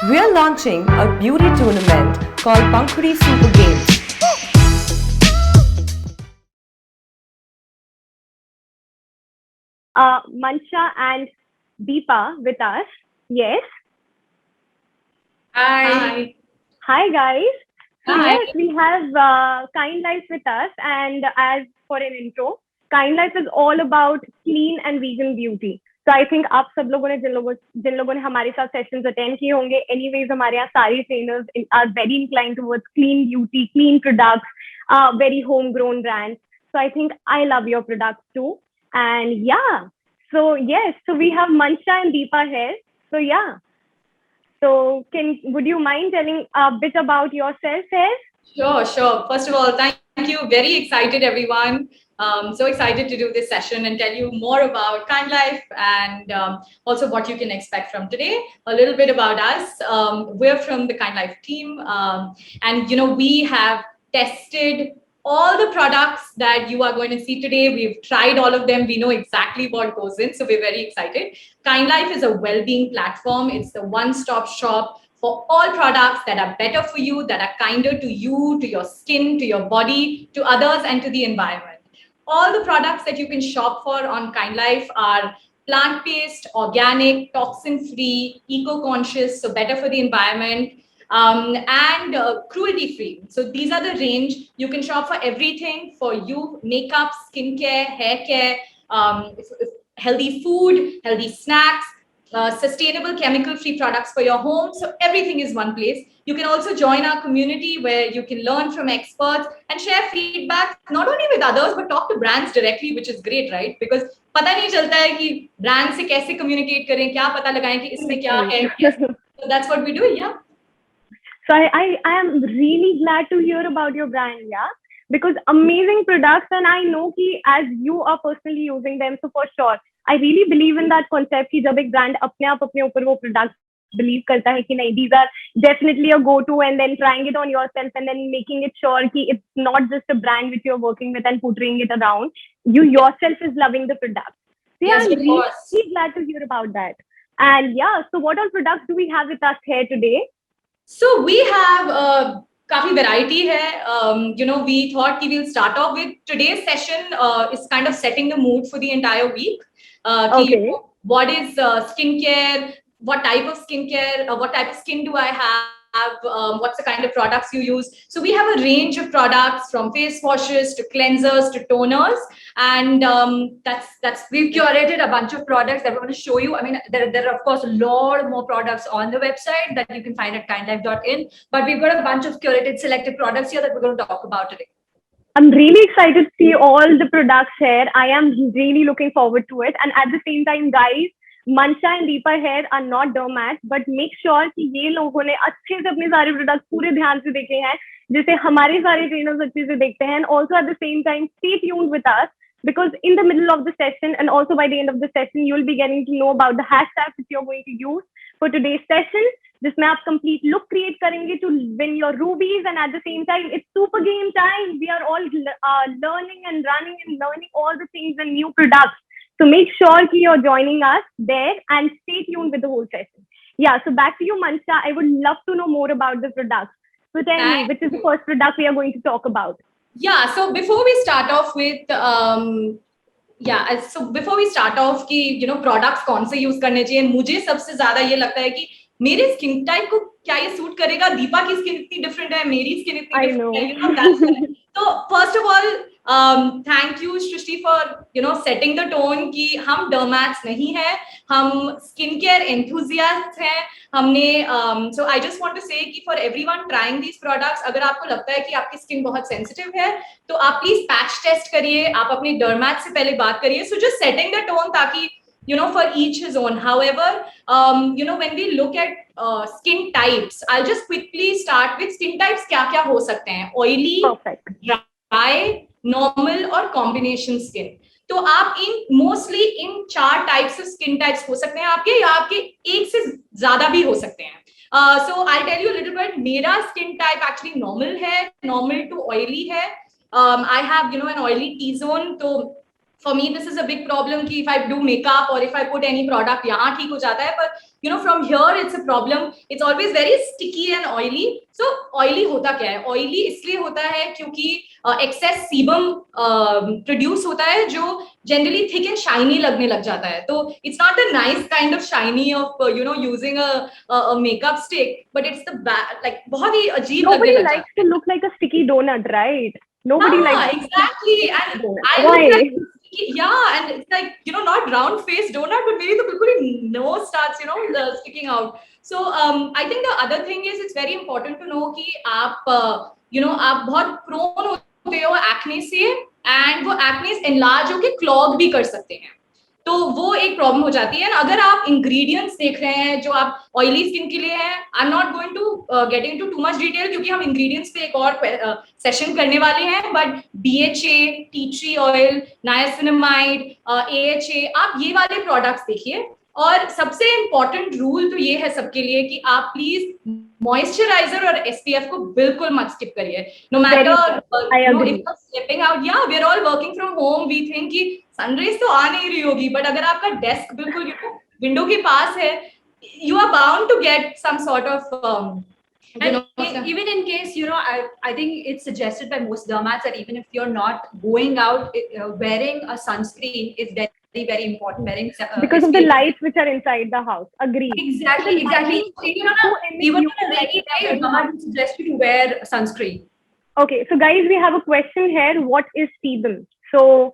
We are launching a beauty tournament called Pankuri Super Games. Mansha and Deepa with us. Yes. Hi. Hi, guys. So, Hi. yes, we have Kind Life with us. And as for an intro, Kind Life is all about clean and vegan beauty. So I think आप सब लोगों ने जिन लोगों ने हमारे साथ sessions attend किए होंगे एनीवेज हमारे यहाँ सारे trainers are very inclined towards clean beauty clean products very home grown brands so I think I love your products too. And yeah, so yes, so we have Mansha and Deepa here. So yeah, so would you mind telling a bit about yourself here? Sure. First of all, thank you. Very excited, everyone. So excited to do this session and tell you more about Kind Life and also what you can expect from today. A little bit about us. We're from the Kind Life team, and we have tested all the products that you are going to see today. We've tried all of them. We know exactly what goes in, so we're very excited. Kind Life is a well-being platform. It's the one-stop shop for all products that are better for you, that are kinder to you, to your skin, to your body, to others, and to the environment. All the products that you can shop for on Kind Life are plant-based, organic, toxin-free, eco-conscious, so better for the environment, and cruelty-free. So these are the range. You can shop for everything for you: makeup, skincare, hair care, healthy food, healthy snacks, sustainable chemical-free products for your home. So everything is one place. You can also join our community where you can learn from experts and share feedback, not only with others, but talk to brands directly, which is great, right? Because पता नहीं चलता है कि brand से कैसे communicate करें, क्या पता लगाएं कि इसमें क्या है. So that's what we do, yeah. So I am really glad to hear about your brand, yeah, because amazing products, and I know कि as you are personally using them, so for sure, I really believe in that concept कि जब एक brand अपने आप अपने ऊपर वो products believe करता है कि नहीं, these are definitely a go-to, and then trying it on yourself and then making it sure कि it's not just a brand which you're working with and portraying it around. You yourself is loving the product. So yeah, Yes, I'm of course. really glad to hear about that. And yeah, so what all products do we have with us here today? So we have काफी variety है. We thought कि we'll start off with today's session is kind of setting the mood for the entire week. Okay. What is skincare? What type of skincare? What type of skin do I have? What's the kind of products you use? So we have a range of products from face washes to cleansers to toners, and that's we've curated a bunch of products that we're going to show you. I mean, there are of course a lot more products on the website that you can find at kindlife.in, but we've got a bunch of curated selected products here that we're going to talk about today. I'm really excited to see all the products here. I am really looking forward to it. And at the same time, guys, Mansha and Deepa here are not dermats, but make sure कि ये लोगों ने अच्छे से अपने सारे products पूरे ध्यान से देखे हैं, जिसे हमारे सारे trainers अच्छे से देखते हैं. And also at the same time, stay tuned with us because in the middle of the session and also by the end of the session, you'll be getting to know about the hashtags that you're going to use for today's session. जिसमें आप complete look create करेंगे to win your rubies, and at the same time it's super game time. We are all learning and running and learning all the things and new products. So make sure that you're joining us there and stay tuned with the whole session. Yeah, so back to you, Mansha. I would love to know more about the products. So tell me, which is the first product we are going to talk about? Yeah, so before we start off with before we start off कि products कौन से use करने चाहिए, मुझे सबसे ज्यादा ये लगता है कि मेरे स्किन टाइप को क्या ये सूट करेगा. दीपा की स्किन इतनी डिफरेंट है, मेरी स्किन इतनी डिफरेंट है. तो first of all thank you Srishti for setting the tone कि हम डर्मैट्स नहीं है, हम स्किन केयर एंथुजियास्ट हैं. हमने सो आई जस्ट वांट टू से कि for everyone trying these products, अगर आपको लगता है कि आपकी स्किन बहुत सेंसिटिव है तो आप प्लीज पैच टेस्ट करिए, आप अपने डर्मैट से पहले बात करिए. So just setting the tone ताकि for each his own. However, when we look at skin types, I'll just quickly start with skin types. क्या हो सकते हैं? Oily, dry, normal और combination skin. तो आप mostly in 4 types of skin types हो सकते हैं आपके, या आपके एक से ज्यादा भी हो सकते हैं. So I'll tell you a little bit. मेरा skin type actually normal है, normal to oily है. I have an oily T-zone. तो for me this is a big problem कि if I do makeup or if I put any product यहाँ ठीक हो जाता है, but you know from here it's a problem. It's always very sticky and oily. So oily होता क्या है? Oily इसलिए होता है क्योंकि excess sebum produce होता है जो generally thick and shiny लगने लग जाता है. तो it's not the nice kind of shiny of you know using a makeup stick, but it's the like बहुत ही अजीब लगने Nobody लग जाता है. likes to look like a sticky donut, right? Nobody likes exactly. And I Why? look like yeah, and it's like you know not round face donut, but maybe the बिल्कुल nose starts you know sticking out. So I think the other thing is it's very important to know कि आप you know आप बहुत prone होते हो acne से, and वो acne enlarge होके clog भी कर सकते हैं. तो वो एक प्रॉब्लम हो जाती है. अगर आप इंग्रेडिएंट्स देख रहे हैं जो आप ऑयली स्किन के लिए हैं, I am not going to get into too much detail क्योंकि हम इंग्रेडिएंट्स पे एक और सेशन करने वाले हैं. But BHA, tea tree oil, niacinamide, AHA, आप ये वाले प्रोडक्ट्स देखिए. और सबसे इम्पोर्टेंट रूल तो ये है सबके लिए कि आप प्लीज मॉइस्चराइजर और SPF को बिल्कुल मत स्किप करिए. नो मैटर स्लिपिंग आउट, या we are all working from home, we think कि सनरेज तो आ नहीं रही होगी, बट अगर आपका डेस्क बिल्कुल विंडो के पास है, you are bound to get some sort of even in case, you know, I think it's suggested by most dermats that even if you're not going out, wearing a sunscreen is very, very important. Wearing because of the lights which are inside the house. Agreed. Exactly. Even on a rainy day, your dermat would suggest you to wear sunscreen. Okay, so guys, we have a question here. What is sebum? So,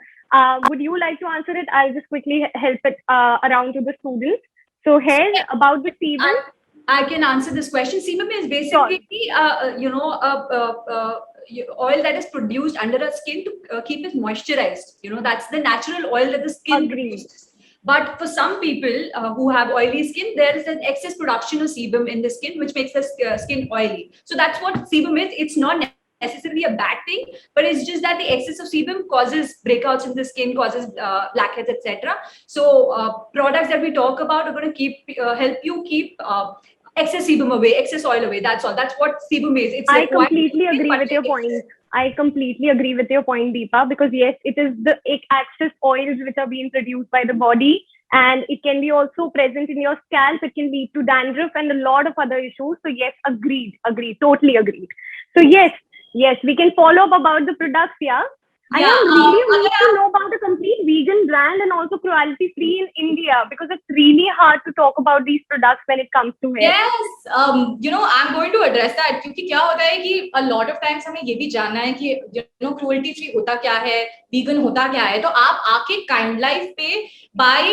would you like to answer it? I'll just quickly help it around to the students. So here about the sebum. I can answer this question. Sebum is basically, you know, oil that is produced under a skin to keep it moisturized. You know, that's the natural oil that the skin produces. But for some people who have oily skin, there is an excess production of sebum in the skin, which makes the skin oily. So that's what sebum is. It's not necessarily a bad thing, but it's just that the excess of sebum causes breakouts in the skin, causes blackheads, etc. So products that we talk about are going to help you keep excess sebum away, excess oil away. That's all. That's what sebum is. It's I completely agree with your point. I completely agree with your point, Deepa, because yes, it is the excess oils which are being produced by the body, and it can be also present in your scalp. It can lead to dandruff and a lot of other issues. So yes, agreed, totally agreed. So yes, we can follow up about the products, yeah. I am really wanting to know about the complete vegan brand and also cruelty free in India, because it's really hard to talk about these products when it comes to hair. Yes, you know, I'm going to address that क्योंकि क्या होता है कि a lot of times हमें ये भी जानना है कि you know cruelty free होता क्या है, vegan होता क्या है. तो आप आके Kind Life पे by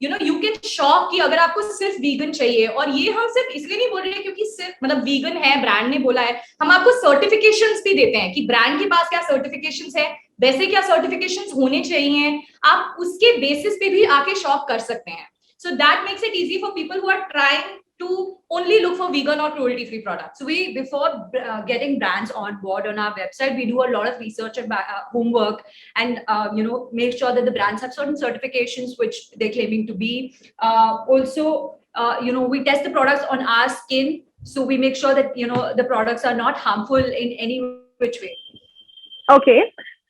you know you can shop कि अगर आपको सिर्फ vegan चाहिए, और ये हम सिर्फ इसलिए नहीं बोल रहे हैं क्योंकि सिर्फ मतलब vegan है, ब्रांड ने बोला है, हम आपको सर्टिफिकेशंस भी देते हैं कि ब्रांड के पास क्या सर्टिफिकेशंस है, वैसे क्या सर्टिफिकेशंस होने चाहिए, आप उसके बेसिस पे भी आके शॉप कर सकते हैं. So that makes it easy for people who are trying to only look for vegan or cruelty free products. So we, before getting brands on board on our website, we do a lot of research and homework, and you know, make sure that the brands have certain certifications which they're claiming to be. Also, you know, we test the products on our skin, so we make sure that you know the products are not harmful in any which way. Okay.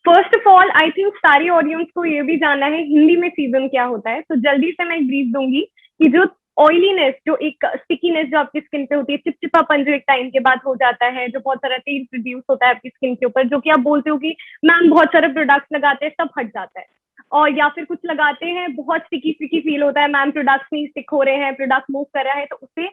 First of all I think सारी audience को ये भी जानना है हिंदी में sebum क्या होता है. तो जल्दी से मैं ब्रीफ दूंगी कि जो ऑयलीनेस, जो एक स्टिकीनेस जो आपकी स्किन पे होती है, चिपचिपापन जो एक टाइम के बाद हो जाता है, जो बहुत सारा तेल प्रोड्यूस होता है आपकी स्किन के ऊपर, जो कि आप बोलते हो कि मैम बहुत सारे प्रोडक्ट्स लगाते हैं सब हट जाता है, और या फिर कुछ लगाते हैं बहुत स्टिकी फील होता है, मैम प्रोडक्ट्स नहीं स्टिक हो रहे हैं, प्रोडक्ट मूव कर रहा है, तो उससे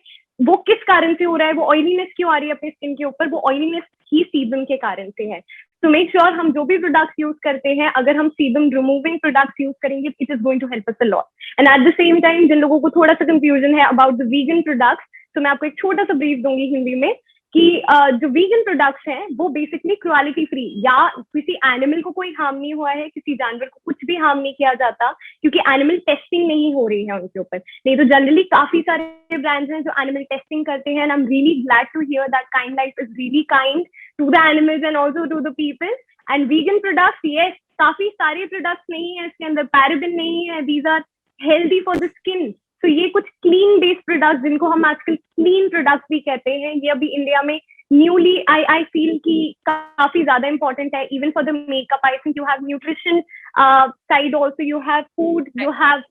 वो किस कारण से हो रहा है, वो ऑयलीनेस क्यों आ रही है अपनी स्किन के ऊपर, वो ऑयलीनेस ही सीबम के कारण से है. तो मेक श्योर हम जो भी प्रोडक्ट्स यूज करते हैं, अगर हम सीबम रिमूविंग प्रोडक्ट्स यूज करेंगे, it is going to help us a lot. And at the same time जिन लोगों को थोड़ा सा कंफ्यूजन है अबाउट द वीगन प्रोडक्ट्स, तो मैं आपको एक छोटा सा ब्रीफ दूंगी हिंदी में कि जो वीगन प्रोडक्ट्स हैं वो बेसिकली क्रुएलिटी फ्री, या किसी एनिमल को कोई हार्म नहीं हुआ है, किसी जानवर को कुछ भी हार्म नहीं किया जाता, क्योंकि एनिमल टेस्टिंग नहीं हो रही है उनके ऊपर. नहीं तो जनरली काफी सारे ब्रांड्स हैं जो एनिमल टेस्टिंग करते हैं, and I am really glad to hear that Kind Life is really kind to the animals and also to the people. And vegan products, yes, काफी सारे प्रोडक्ट्स नहीं है इसके अंदर, पैराबेन नहीं है, these are healthy for the skin. तो ये कुछ क्लीन बेस्ड प्रोडक्ट्स, जिनको हम आजकल क्लीन प्रोडक्ट्स भी कहते हैं, ये अभी इंडिया में न्यूली आई फील कि काफी ज्यादा इंपॉर्टेंट है. Even for the makeup, I think you have nutrition side also you have food, you have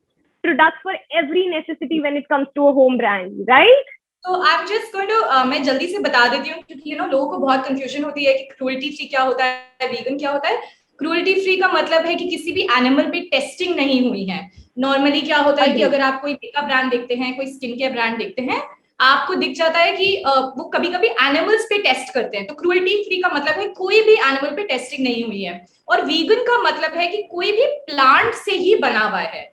products for every necessity when it comes to a home brand, right? So I'm just going to मैं जल्दी से बता देती हूँ क्योंकि लोगों को बहुत कंफ्यूजन होती है कि क्रूएल्टी फ्री क्या होता है, वीगन क्या होता है। क्रूएल्टी फ्री का मतलब है कि किसी भी एनिमल पे टेस्टिंग नहीं हुई है। नॉर्मली क्या होता है कि अगर आप कोई मेकअप ब्रांड देखते हैं, कोई स्किन केयर ब्रांड देखते हैं, आपको दिख जाता है कि वो कभी कभी एनिमल्स पे टेस्ट करते हैं। तो क्रूएल्टी फ्री का मतलब है कोई भी एनिमल पे टेस्टिंग नहीं हुई है। और वीगन का मतलब है कि कोई भी प्लांट से ही बना हुआ है।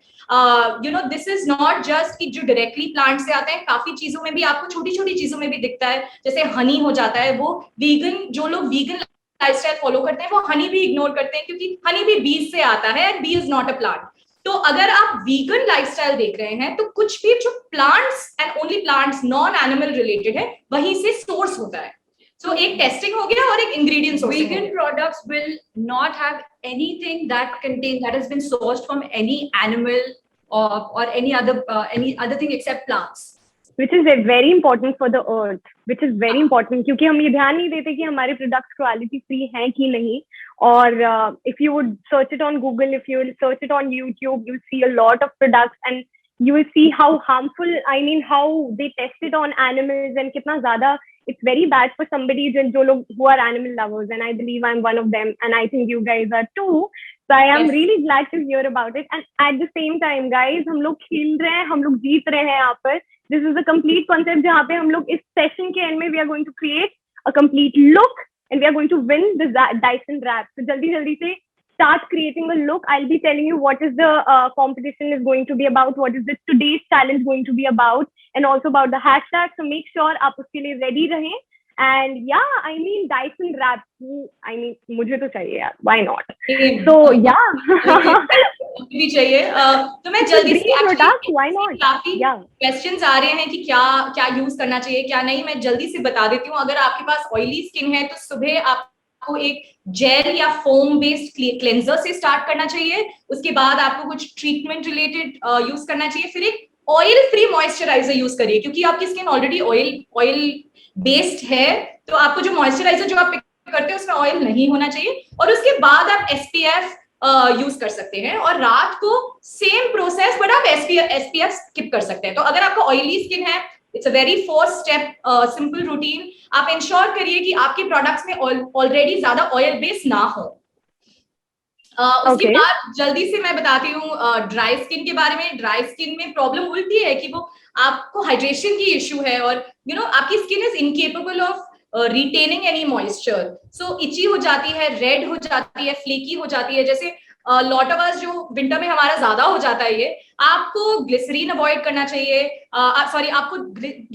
दिस इज नॉट जस्ट कि जो डायरेक्टली प्लांट से आते हैं, काफी चीजों में भी आपको छोटी छोटी चीजों में भी दिखता है, जैसे हनी हो जाता है। वो वीगन, जो लोग वीगन लाइफस्टाइल फॉलो करते हैं वो हनी भी इग्नोर करते हैं क्योंकि हनी भी बीज से आता है and bee is not a plant. तो अगर आप वीगन लाइफस्टाइल देख रहे हैं तो कुछ भी जो plants and only plants non animal related है वहीं से सोर्स होता है। So एक टेस्टिंग हो गया और एक ingredient sourcing. Vegan products will not have anything that has been sourced from any animal or any other thing except plants. Which is very important for the earth, which is very important क्योंकि हम ये ध्यान नहीं देते कि हमारे products quality free हैं कि नहीं। और if you would search it on Google, if you will search it on YouTube, you'll see a lot of products and you will see how harmful, I mean how they test it on animals and कितना ज़्यादा it's very bad for somebody जो लोग who are animal lovers, and I believe I'm one of them, and I think you guys are too. So I am really glad to hear about it. And at the same time, guys, हम लोग खेल रहे हैं, हम लोग जीत रहे हैं यहाँ पर. This is a complete concept जहाँ पे हम लोग इस session के end में we are going to create a complete look and we are going to win the Dyson wrap. So जल्दी से start creating a look. I'll be telling you what is the competition is going to be about, what is the today's challenge going to be about, and also about the hashtag. So make sure आप उसके लिए ready रहें. And yeah, I mean Dyson wrap. I mean मुझे तो चाहिए यार. Why not? So yeah. भी चाहिए। तो मैं जल्दी से product, why not? काफी क्वेश्चंस आ रहे हैं कि क्या यूज करना चाहिए क्या नहीं। मैं जल्दी से बता देती हूँ। अगर आपके पास ऑयली स्किन है तो सुबह आपको एक जेल या फोम बेस्ड क्लेंजर से स्टार्ट करना चाहिए। उसके बाद आपको कुछ ट्रीटमेंट रिलेटेड यूज करना चाहिए। फिर एक ऑयल फ्री मॉइस्चराइजर यूज करिए क्योंकि आपकी स्किन ऑलरेडी ऑयल बेस्ड है। तो आपको जो मॉइस्चराइजर जो आप करते हैं उसमें ऑयल नहीं होना चाहिए। और उसके बाद आप SPF यूज कर सकते हैं और रात को सेम प्रोसेस बट आप SPF स्किप कर सकते हैं। तो अगर आपको ऑयली स्किन है, it's a very 4 step simple routine. आप इंश्योर करिए कि आपके प्रोडक्ट्स में ऑलरेडी ज्यादा ऑयल बेस ना हो। उसके बाद जल्दी से मैं बताती हूँ ड्राई स्किन के बारे में। ड्राई स्किन में प्रॉब्लम उल्टी है कि वो आपको हाइड्रेशन की इश्यू है और आपकी skin is incapable of retaining any moisture. So itchy हो जाती है, रेड हो जाती है, फ्लेकी हो जाती है। जैसे लॉट ऑफ अस जो विंटर में हमारा ज्यादा हो जाता है, ये आपको ग्लिसरीन अवॉइड करना चाहिए। सॉरी, आपको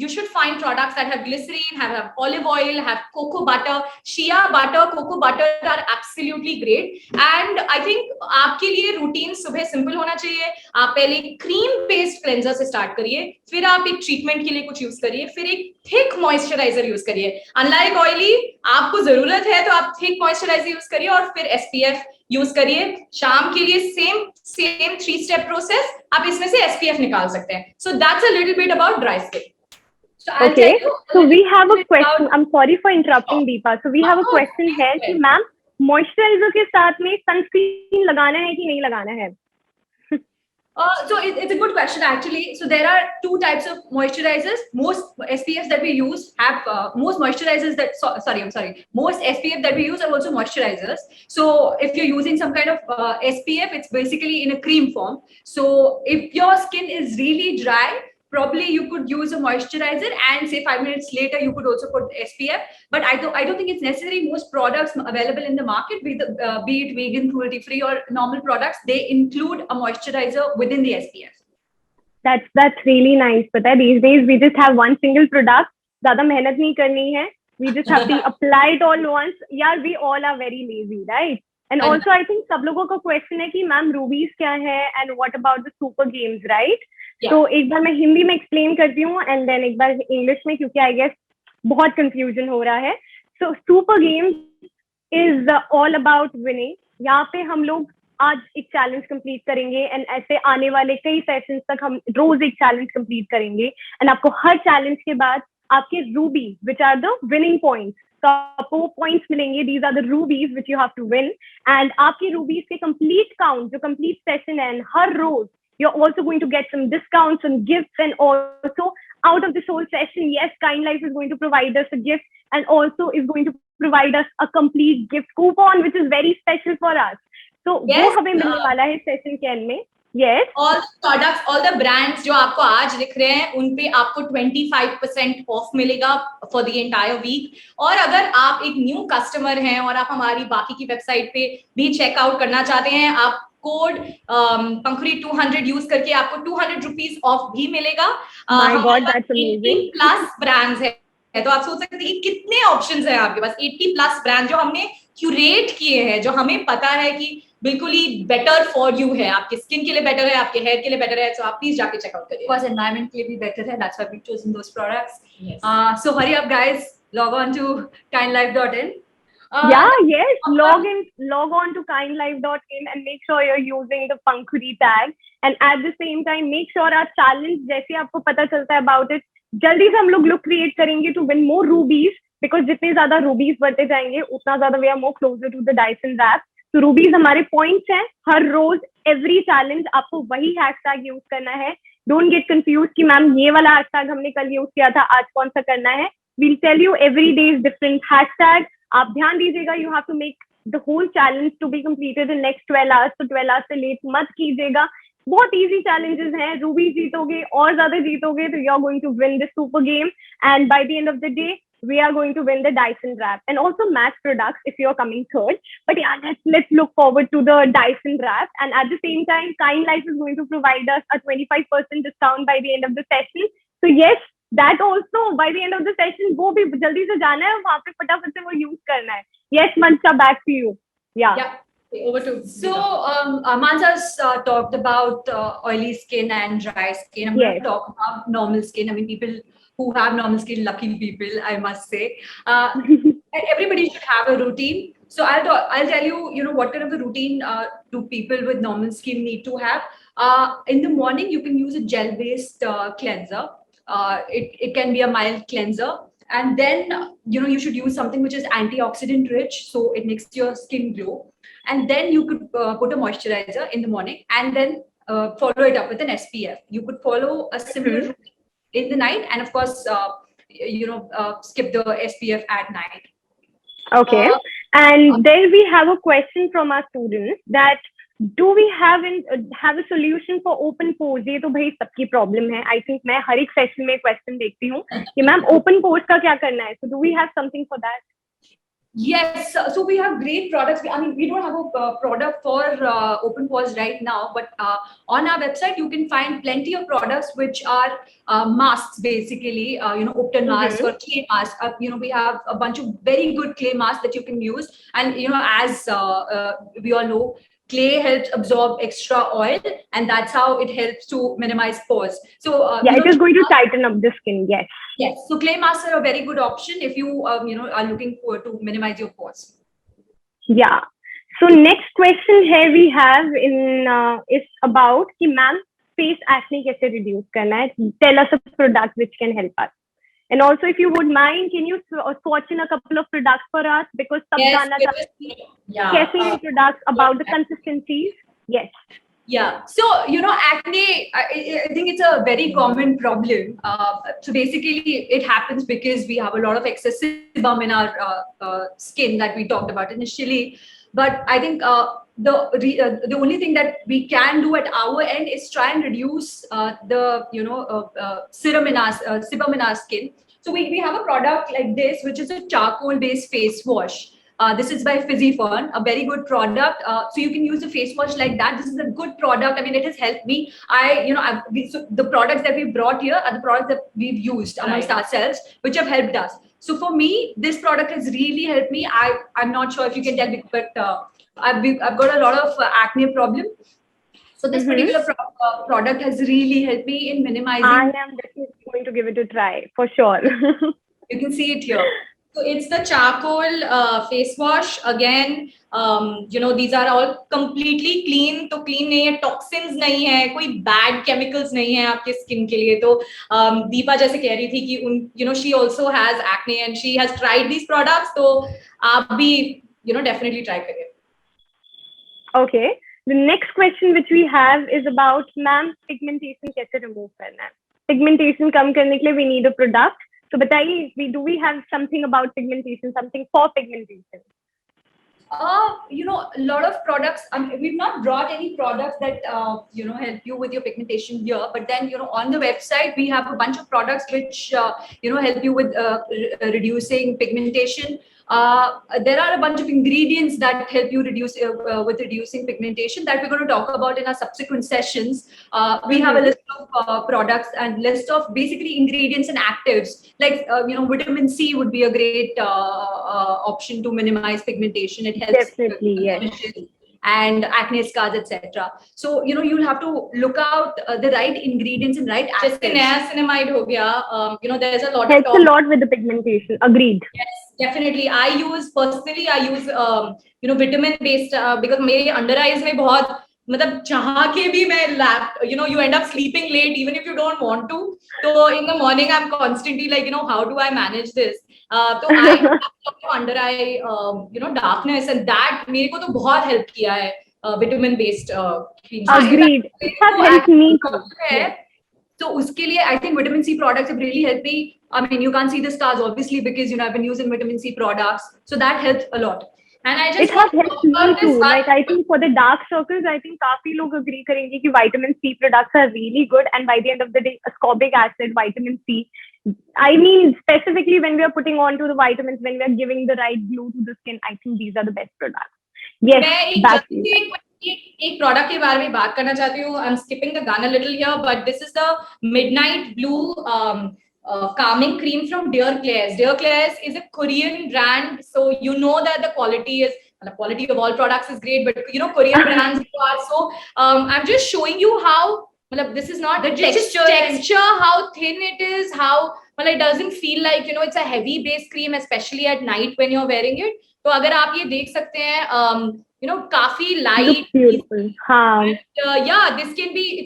you should find products that have glycerin, have olive oil, have cocoa butter. Shea butter, cocoa butter are absolutely great. And I think आपके लिए रूटीन सुबह सिंपल होना चाहिए। आप पहले क्रीम बेस्ड क्लेंजर से स्टार्ट करिए, फिर आप एक ट्रीटमेंट के लिए कुछ यूज करिए, फिर एक थिक मॉइस्चराइजर यूज करिए। अनलाइक ऑयली, आपको जरूरत है तो आप थिक मॉइस्चराइजर यूज करिए और फिर SPF यूज करिए। शाम के लिए सेम 3 स्टेप प्रोसेस, आप इसमें से SPF निकाल सकते हैं। So that's a little bit about dry skin. Okay, so we have a question. I'm sorry for interrupting, Deepa. So we have a question here कि मैम मॉइस्चराइजर के साथ में सनस्क्रीन लगाना है कि नहीं लगाना है? So it's a good question actually. So there are 2 types of moisturizers. Most SPFs that we use have most moisturizers that most SPF that we use are also moisturizers. So if you're using some kind of SPF, it's basically in a cream form. So if your skin is really dry, probably you could use a moisturizer and say 5 minutes later you could also put SPF. But I don't think it's necessary. Most products available in the market, be it vegan, cruelty free or normal products, they include a moisturizer within the SPF. That's really nice. But these days we just have one single product. ज़्यादा मेहनत नहीं करनी है. We just have to apply it all once. Yeah, we all are very lazy, right? And also I think सब लोगों का question है कि मैम रूबीज क्या है and what about the super games, right? तो एक बार मैं हिंदी में एक्सप्लेन करती हूँ एंड देन एक बार इंग्लिश में, क्योंकि आई गेस बहुत कंफ्यूजन हो रहा है। So super games is all about winning. यहाँ पे हम लोग आज एक चैलेंज कंप्लीट करेंगे एंड ऐसे आने वाले कई सेशंस तक हम रोज एक चैलेंज कंप्लीट करेंगे एंड आपको हर चैलेंज के बाद आपके Ruby which are the winning points, Kapo points मिलेंगे. These are the rubies which you have to win. And आपके rubies के complete count, जो complete session है, and हर रोज you're also going to get some discounts, some gifts, and also out of this whole session, yes, Kind Life is going to provide us a gift and also is going to provide us a complete gift coupon, which is very special for us. So Yes, वो हमें मिलने वाला है session के end में. Yes. All the products, all the brands जो आपको आज दिख रहे हैं, उन पे आपको 25% ऑफ मिलेगा for the entire week. और अगर आप एक न्यू कस्टमर हैं और आप हमारी बाकी की वेबसाइट पे भी चेकआउट करना चाहते हैं, आप कोड पंखुरी 200 यूज करके आपको 200 रुपीज ऑफ भी मिलेगा. My God, that's amazing. 80+ brands है, तो आप सोच सकते हैं कि कितने ऑप्शंस हैं आपके पास. 80+ ब्रांड जो हमने क्यूरेट किए हैं, जो हमें पता है कि बिल्कुल ही बेटर फॉर यू है, आपके स्किन के लिए बेटर है, आपके हेयर के लिए बेटर है. तो आप प्लीज जाके चेकआउट करिए. Because environment के लिए भी better है, that's why we've chosen those products. Yes. So hurry up, guys. Log on to kindlife.in. Yes. Log on to kindlife.in and make sure you're using the Pankhuri tag. And at the same time, make sure our challenge, जैसे आपको पता चलता है about it, जल्दी से हम लोग look create करेंगे to win more rubies, because जितने ज्यादा rubies बढ़ते जाएंगे, उतना ज्यादा we are more closer to the Dyson wrap. तो rubies हमारे points हैं. हर रोज every challenge आपको वही hashtag use करना है. Don't get confused कि मैम ये वाला hashtag हमने कल use किया था, आज कौन सा करना है. We'll tell you every day is different hashtag. आप ध्यान दीजिएगा, you have to make the whole challenge to be completed in next 12 hours. तो 12 hours से late मत कीजिएगा. बहुत easy challenges हैं. Ruby जीतोगे और ज्यादा जीतोगे तो you're going to win this super game. And by the end of the day, we are going to win the Dyson wrap and also Mac products if you're coming third. But yeah, let's look forward to the Dyson wrap. And at the same time, Kind Life is going to provide us a 25% discount by the end of the session. So yes, that also by the end of the session, वो भी जल्दी से जाना है, वहाँ पे फटाफट से वो use करना है. Yes, Mansa, back to you. Yeah. Over to So Mansa's talked about oily skin and dry skin. I'm going to talk about normal skin. I mean, people who have normal skin, lucky people, I must say. Everybody should have a routine. So I'll tell you, what kind of a routine do people with normal skin need to have. In the morning, you can use a gel-based cleanser. It can be a mild cleanser. And then, you should use something which is antioxidant rich, so it makes your skin glow. And then you could put a moisturizer in the morning and then follow it up with an SPF. You could follow a similar routine in the night, and of course, skip the SPF at night. Okay. And then we have a question from our students that do we have a solution for open pores? ये तो भाई सबकी problem है. I think मैं हर एक session में question देखती हूँ कि मैम open pores का क्या करना है? So do we have something for that? Yes, so we have great products. I mean, we don't have a product for open pores right now, but on our website, you can find plenty of products which are masks, basically, Upton masks or clay masks. We have a bunch of very good clay masks that you can use. And, as we all know, clay helps absorb extra oil, and that's how it helps to minimize pores. So it is going to tighten up the skin. Yes. Yes. So clay masks are a very good option if you are looking to minimize your pores. Yeah. So next question here we have is about कि ma'am face acne कैसे reduce करना है? Tell us a product which can help us. And also, if you would mind, can you swatch in a couple of products for us? Because सब जानना चाहते हैं कैसे products about the consistencies. Yes. Yeah. So, acne, I think it's a very common problem. So basically, it happens because we have a lot of excess sebum in our skin that we talked about initially. But I think the only thing that we can do at our end is try and reduce the sebum in our skin. So we have a product like this, which is a charcoal-based face wash. This is by Physiefern, a very good product. So you can use a face wash like that. This is a good product. I mean, it has helped me. So the products that we brought here are the products that we've used amongst ourselves, which have helped us. So for me, this product has really helped me. I'm not sure if you can tell me, but I've got a lot of acne problem. So this particular product has really helped me in minimizing. I am definitely going to give it a try for sure. You can see it here. So it's the charcoal face wash. Again, these are all completely clean. तो clean नहीं है, toxins नहीं है, कोई bad chemicals नहीं है आपके skin के लिए. तो दीपा जैसे कह रही थी कि she also has acne and she has tried these products. तो आप भी definitely try करिए. Okay. The next question which we have is about, ma'am, pigmentation कैसे remove करना है? Pigmentation कम करने के लिए we need a product. So बताइए, do we have something about pigmentation, something for pigmentation? A lot of products. We've not brought any products that help you with your pigmentation here, but then on the website we have a bunch of products which help you with reducing pigmentation. There are a bunch of ingredients that help you reduce with reducing pigmentation that we're going to talk about in our subsequent sessions. We have a list of products and list of basically ingredients and actives. Like vitamin C would be a great option to minimize pigmentation. It helps Definitely, yes. and acne scars, etc. So you'll have to look out the right ingredients and right actives. जैसे niacinamide हो गया, there's a lot helps of a lot with the pigmentation. Agreed. Yes, definitely. I use vitamin based because मेरे under eyes में बहुत मतलब चाह के भी मैं you end up sleeping late even if you don't want to. So in the morning I'm constantly like how do I manage this? So I have under eye darkness and that मेरे को तो बहुत help किया है vitamin based creams. Agreed. It has helped me too. So uske liye I think vitamin C products have really helped me. I mean, you can't see the scars obviously because I've been using vitamin C products, so that helps a lot. And I just it has helped me too. Like I think for the dark circles, I think काफी लोग agree करेंगे कि vitamin C products are really good, and by the end of the day, ascorbic acid, vitamin C. I mean, specifically when we are putting on to the vitamins, when we are giving the right glue to the skin, I think these are the best products. Yes, that's it. एक product के बारे में बात करना चाहती हूँ. I'm skipping the gun a little here, but this is the Midnight Blue calming cream from Dear Klairs. Dear Klairs is a Korean brand, so you know that the quality of all products is great, but Korean brands are so. I'm just showing you how. This is not the texture, how thin it is, how it doesn't feel like it's a heavy base cream, especially at night when you're wearing it. तो अगर आप ये देख सकते हैं, काफी light. Beautiful. हाँ. Yeah, this can be.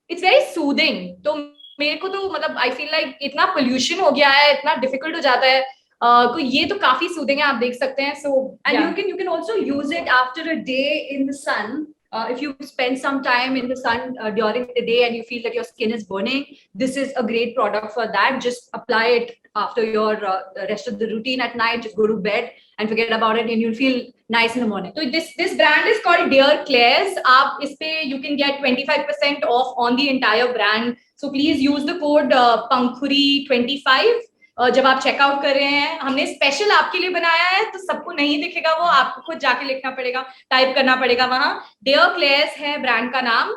It's very soothing. तो मेरे को तो I feel like इतना pollution हो गया है, इतना difficult हो जाता है. तो ये तो काफी soothing है, आप देख सकते हैं. So and yeah. you can also use it after a day in the sun. If you spend some time in the sun during the day and you feel that your skin is burning, this is a great product for that. Just apply it after your rest of the routine at night. Just go to bed and forget about it, and you'll feel nice in the morning. So this brand is called Dear Klairs. You can get 25% off on the entire brand. So please use the code Pankhuri25. जब आप checkout कर रहे हैं, हमने special आपके लिए बनाया है, तो सबको नहीं दिखेगा, वो आपको खुद जाके लिखना पड़ेगा, टाइप करना पड़ेगा वहां. Dear Klairs है ब्रांड का नाम.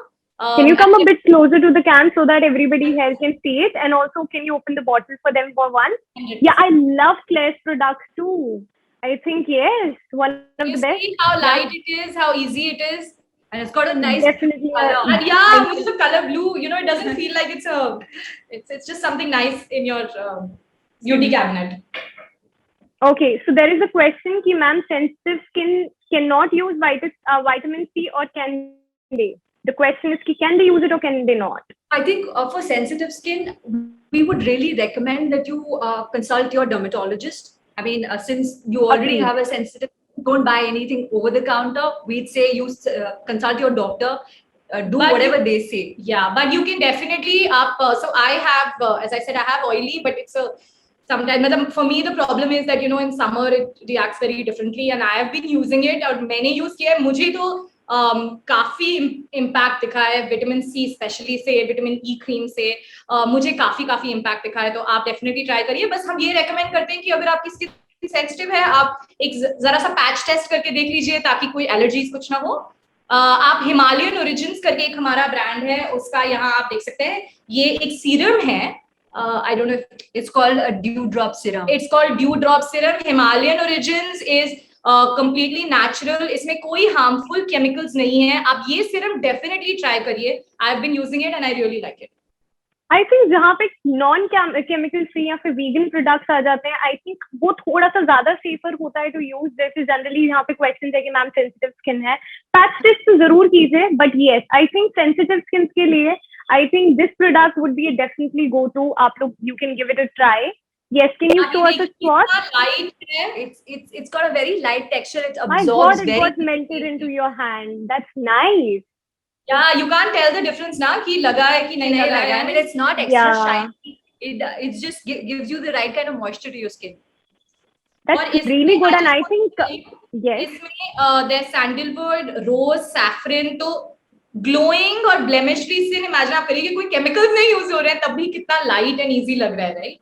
Can you come a bit closer to the can so that everybody here can see it? And also, can you open the bottle for them for one? 100%. Yeah, I love Klairs products too. I think, yes, one of the best. See how light it is, how easy it is. And it's got a nice definitely color. And yeah, with the color blue, it doesn't feel like it's just something nice in your beauty cabinet. Okay, so there is a question ki ma'am, sensitive skin cannot use vitamin C, or can they? The question is ki can they use it or can they not? I think for sensitive skin, we would really recommend that you consult your dermatologist. I mean, since you already have a sensitive, don't buy anything over the counter. We'd say you consult your doctor. Do whatever they say. Yeah, but you can definitely so I have, as I said, I have oily, but it's sometimes for me the problem is that in summer it reacts very differently, and I have been using it और मैंने use किया है, मुझे तो काफी impact दिखा है vitamin C specially से, विटामिन E क्रीम से मुझे काफी impact दिखा है. तो आप definitely try करिए. बस हम ये recommend करते हैं कि अगर आपकी स्किन सेंसिटिव है, आप एक जरा सा पैच टेस्ट करके देख लीजिए ताकि कोई एलर्जीज कुछ ना हो. आप हिमालयन ओरिजिन्स करके एक हमारा ब्रांड है, उसका यहाँ आप देख सकते हैं, ये एक सीरम है. I don't know if it's called a dewdrop serum. It's called dewdrop serum. Himalayan origins is completely natural. इसमें कोई harmful chemicals नहीं है. आप ये serum definitely try करिए. I've been using it and I really like it. I think जहाँ पे non chemical free या फिर वीगन प्रोडक्ट्स आ जाते हैं, आई थिंक वो थोड़ा सा ज्यादा सेफर होता है टू यूज. जैसे जनरली यहाँ पे क्वेश्चन है कि मैम सेंसिटिव स्किन है, पैच टेस्ट तो जरूर कीजिए, but yes I think sensitive skin के लिए I think this product would be definitely go to. आप लोग you can give it a try. Yes, can you show us a swatch? Light है. It's got a very light texture. It My absorbs God, it very got melted into your hand. That's nice. Yeah, you can't tell the difference ना कि लगा है कि नहीं लगा है. I mean, it's not extra Yeah. shiny. It just gives you the right kind of moisture to your skin. That's और इसमें really good, and I just think want to say, yes. इसमें there's sandalwood, rose, saffron, तो glowing और blemish free से imagine आप करिए कि कोई केमिकल्स नहीं यूज हो रहे हैं, तब भी कितना लाइट एंड इजी लग रहा है, right?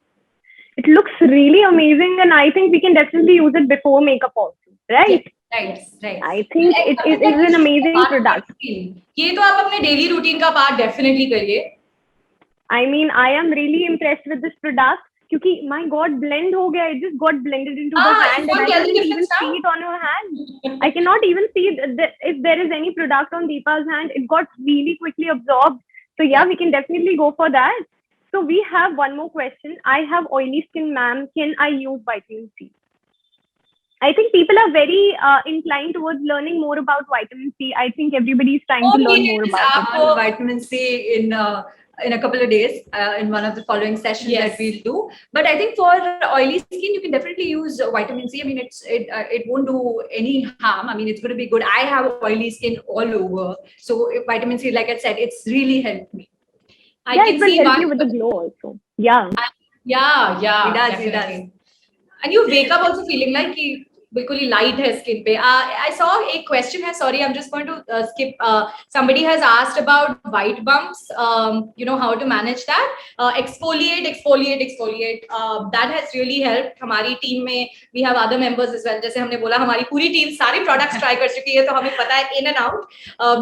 It looks really amazing, and I think we can definitely use it before makeup also, right? Right. I think it is an amazing product. ये तो आप अपने डेली रूटीन का पार्ट डेफिनेटली करिए. I mean, I am really impressed with this product क्योंकि my God, blend हो गया. It just got blended into the hand, and I can't even see it on your hand. I cannot even see if there is any product on Deepa's hand. It got really quickly absorbed. So yeah, we can definitely go for that. So we have one more question. I have oily skin, ma'am. Can I use vitamin C? I think people are very inclined towards learning more about vitamin C. I think everybody is trying to learn more about it. Vitamin C in a couple of days in one of the following sessions that we'll do. But I think for oily skin, you can definitely use vitamin C. I mean, it won't do any harm. I mean, it's going to be good. I have oily skin all over, so vitamin C, like I said, it's really helped me. I can it will see help you with the glow also. Yeah. It does. It does. And you wake up also feeling like कि बिल्कुल ही light है skin पे. I saw a question है. Sorry, I'm just going to skip. Somebody has asked about white bumps. You know how to manage that. Exfoliate. That has really helped. हमारी team में we have other members as well. जैसे हमने बोला हमारी पूरी team सारे products try कर चुकी है, तो हमें पता है in and out.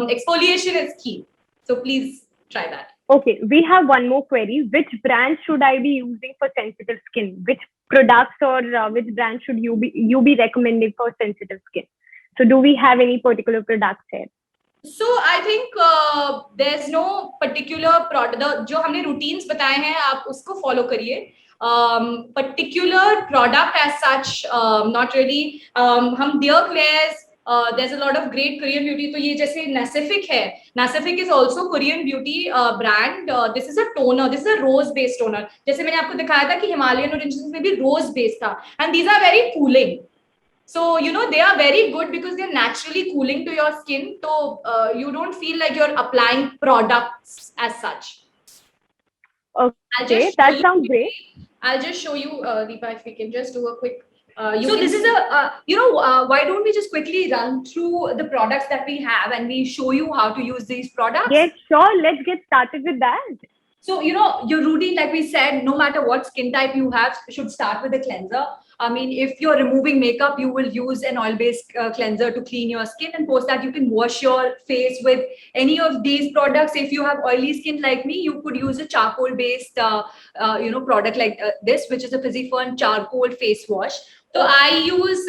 Exfoliation is key. So please try that. Okay, we have one more query. Which brand should I be using for sensitive skin? Which products or which brand should you be recommending for sensitive skin? So do we have any particular products here? So I think there's no particular product. जो हमने routines बताए हैं, आप उसको follow करिए. Particular product as such, not really. हम Dear Claire's, there's a lot of great Korean beauty. तो ये जैसे Nacific है. Nacific is also Korean beauty brand. This is a toner. This is a rose based toner. जैसे मैंने आपको दिखाया था कि Himalayan Origins में भी rose based था. And these are very cooling. So, you know, they are very good because they're naturally cooling to your skin. So, you don't feel like you're applying products as such. Okay, that sounds great. I'll just show you, Deepa, if we can just do a quick... so this is why don't we just quickly run through the products that we have and we show you how to use these products? Yes, sure. Let's get started with that. So, you know, your routine, like we said, no matter what skin type you have, should start with a cleanser. I mean, if you're removing makeup, you will use an oil-based cleanser to clean your skin, and post that you can wash your face with any of these products. If you have oily skin like me, you could use a charcoal-based, product like this, which is a Physiphone charcoal face wash. So I use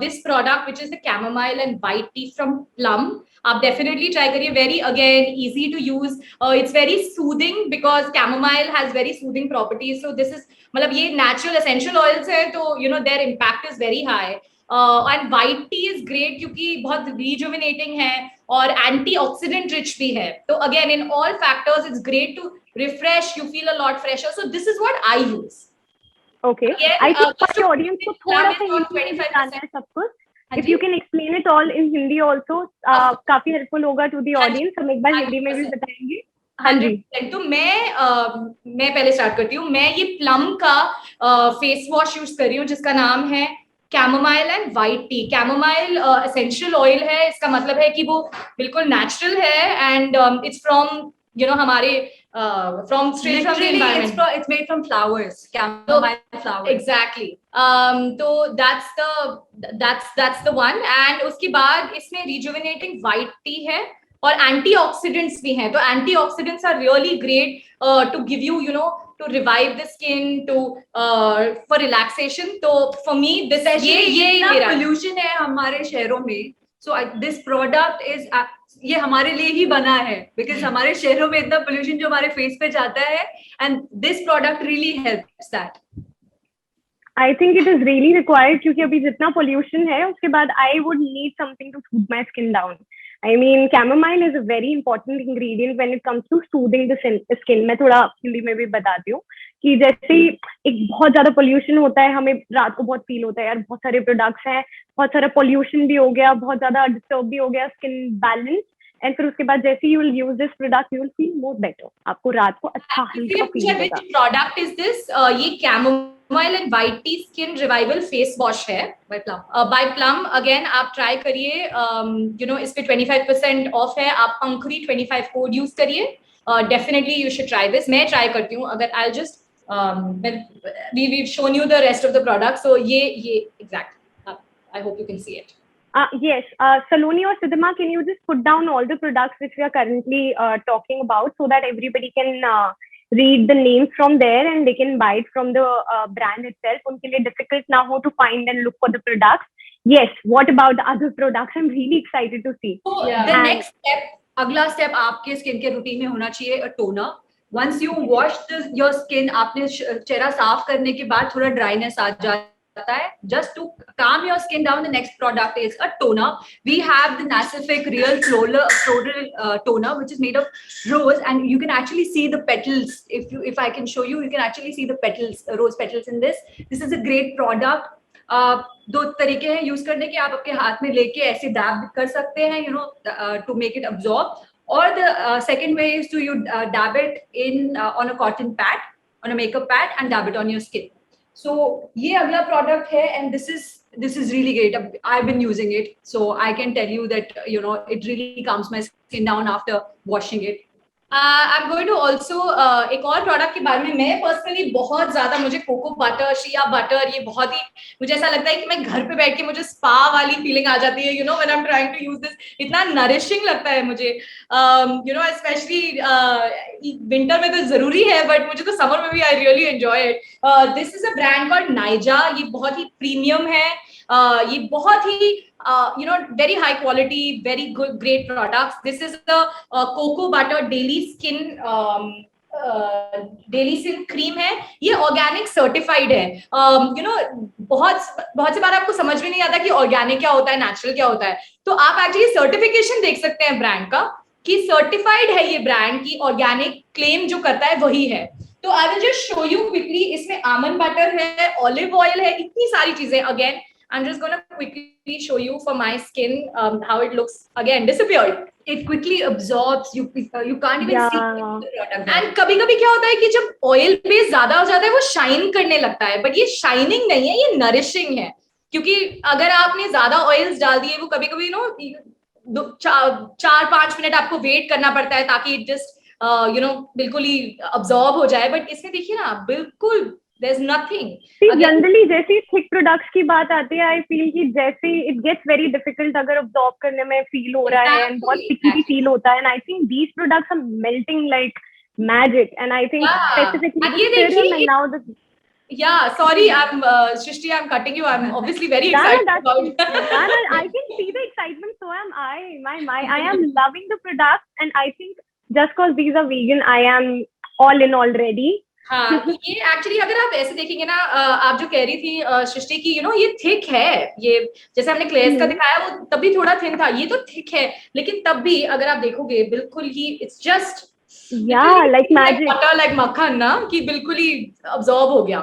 this product, which is the chamomile and white tea from Plum. आप definitely try करिए. Very again easy to use. It's very soothing because chamomile has very soothing properties. So this is मतलब ये natural essential oils है, तो you know their impact is very high. And white tea is great क्योंकि बहुत rejuvenating है और antioxidant rich भी है. So again in all factors it's great to refresh. You feel a lot fresher. So this is what I use. Okay. Again, I think for the audience को थोड़ा सा Hindi में बताना है सब कुछ. If you can explain it all in Hindi also, काफी helpful होगा to the audience. हम एक बार हिंदी में भी बताएंगे. हाँ जी. तो मैं पहले स्टार्ट करती हूँ. मैं ये प्लम का फेस वॉश यूज कर रही हूँ जिसका नाम है chamomile and white T. Chamomile essential oil है. इसका मतलब है कि वो बिल्कुल नेचुरल है एंड इट्स फ्रॉम हमारे from straight from the environment. It's made from flowers, chamomile flowers. Exactly. So that's the one. And उसके बाद इसमें rejuvenating white tea है और antioxidants भी हैं. तो antioxidants are really great to give you, to revive the skin, for relaxation. तो for me this ये pollution है हमारे शहरों में. So this product is ये हमारे लिए ही बना है, because हमारे शहरों में इतना pollution जो हमारे face पे जाता है, and this product really helps that. I think it is really required क्योंकि अभी जितना pollution है उसके बाद I would need something to soothe my skin down. I mean, chamomile is a very important ingredient when it comes to soothing the skin. मैं थोड़ा हिंदी में भी बताती हूँ कि जैसे एक बहुत ज्यादा पोल्यूशन होता है, हमें रात को बहुत फील होता है यार, बहुत सारे प्रोडक्ट्स हैं, बहुत सारा पोल्यूशन भी हो गया, बहुत ज्यादा डिस्टर्ब भी हो गया स्किन बैलेंस, एंड फिर उसके बाद जैसे you will use this product you will feel more better, आपको रात को अच्छा हल्का फील होगा. Which product is this? ये chamomile and white tea skin revival face wash है by plum. By plum again आप ट्राई करिए, यू नो इस पे 25% ऑफ है, आप पंखुड़ी 25 कोड यूज करिए. Definitely you should try this. मैं ट्राई करती हूँ. अगर I just we've shown you the rest of the product, so ये exact. I hope you can see it. Yes, Saloni or Siddhima, can you just put down all the products which we are currently talking about so that everybody can read the names from there and they can buy it from the brand itself. उनके लिए difficult ना हो to find and look for the products. Yes, what about the other products? I'm really excited to see. So the next step, अगला step आपके skin के routine में होना चाहिए a toner. Once you wash your skin, आपने चेहरा साफ करने के बाद थोड़ा ड्राइनेस आ जाता है. Just to calm your skin down, the next product is a toner. We have the Nacific Real Floral Toner, which is made of rose, and you can actually see the petals. If I can show you, you can actually see the petals, rose petals in this. This is a great product. दो तरीके हैं use करने के. आप आपके हाथ में लेके ऐसे डैब कर सकते हैं, you know, to make it absorb. Or the second way is to you dab it in on a cotton pad, on a makeup pad, and dab it on your skin. So ये अगला product है, and this is really great. I've been using it, so I can tell you that, you know, it really calms my skin down after washing it. I'm going to also एक और product के बारे में. मैं personally बहुत ज्यादा, मुझे cocoa butter, shea butter, ये बहुत ही मुझे ऐसा लगता है कि मैं घर पे बैठ के मुझे स्पा वाली फीलिंग आ जाती है, you know, when I am trying to use this. इतना नरिशिंग लगता है मुझे, यू नो, स्पेशली विंटर में तो जरूरी है, बट मुझे तो समर में भी I really enjoy it. This is a brand called Naija. ये बहुत ही प्रीमियम है. ये बहुत ही you know, very high quality, very good, great products. This is the cocoa butter daily skin cream है. ये organic certified है. You know, बहुत से बार आपको समझ में नहीं आता कि organic क्या होता है, natural क्या होता है. तो आप actually certification देख सकते हैं ब्रांड का कि certified है ये ब्रांड, की organic claim जो करता है वही है. तो I will just show you quickly. इसमें almond butter है, olive oil है, इतनी सारी चीजें. Again, I'm just going to quickly show you for my skin how it looks. Again, disappeared. It quickly absorbs. You can't even see the product. And कभी-कभी क्या होता है कि जब oil base ज्यादा हो जाता है वो shine करने लगता है, but ये shining नहीं है, ये nourishing है. क्योंकि अगर आपने ज्यादा oils डाल दिए, वो कभी-कभी नो 4-5 मिनट आपको wait करना पड़ता है ताकि it just you know बिल्कुल ही absorb हो जाए. But इसमें देखिए ना, बिल्कुल there's nothing. See, generally जैसे thick products की बात आती है, I feel कि जैसे it gets very difficult अगर absorb करने में feel हो रहा है, and बहुत sticky भी feel होता है, and I think these products are melting like magic, and I think specifically the serum and now the. Yeah, sorry, I'm Shrishti, I'm cutting you. I'm obviously very excited about. I can see the excitement, so am I. I am loving the product, and I think just because these are vegan, I am all in already. हाँ, ये actually अगर आप ऐसे देखेंगे ना, आप जो कह रही थी सृष्टि की, यू नो, ये थिक है. ये जैसे हमने क्लेस का दिखाया वो तब भी थोड़ा थिन था, ये तो थिक है, लेकिन तब भी अगर आप देखोगे बिल्कुल ही it's just like magic, butter like मक्खन ना, कि बिल्कुल ही अब्सॉर्ब हो गया.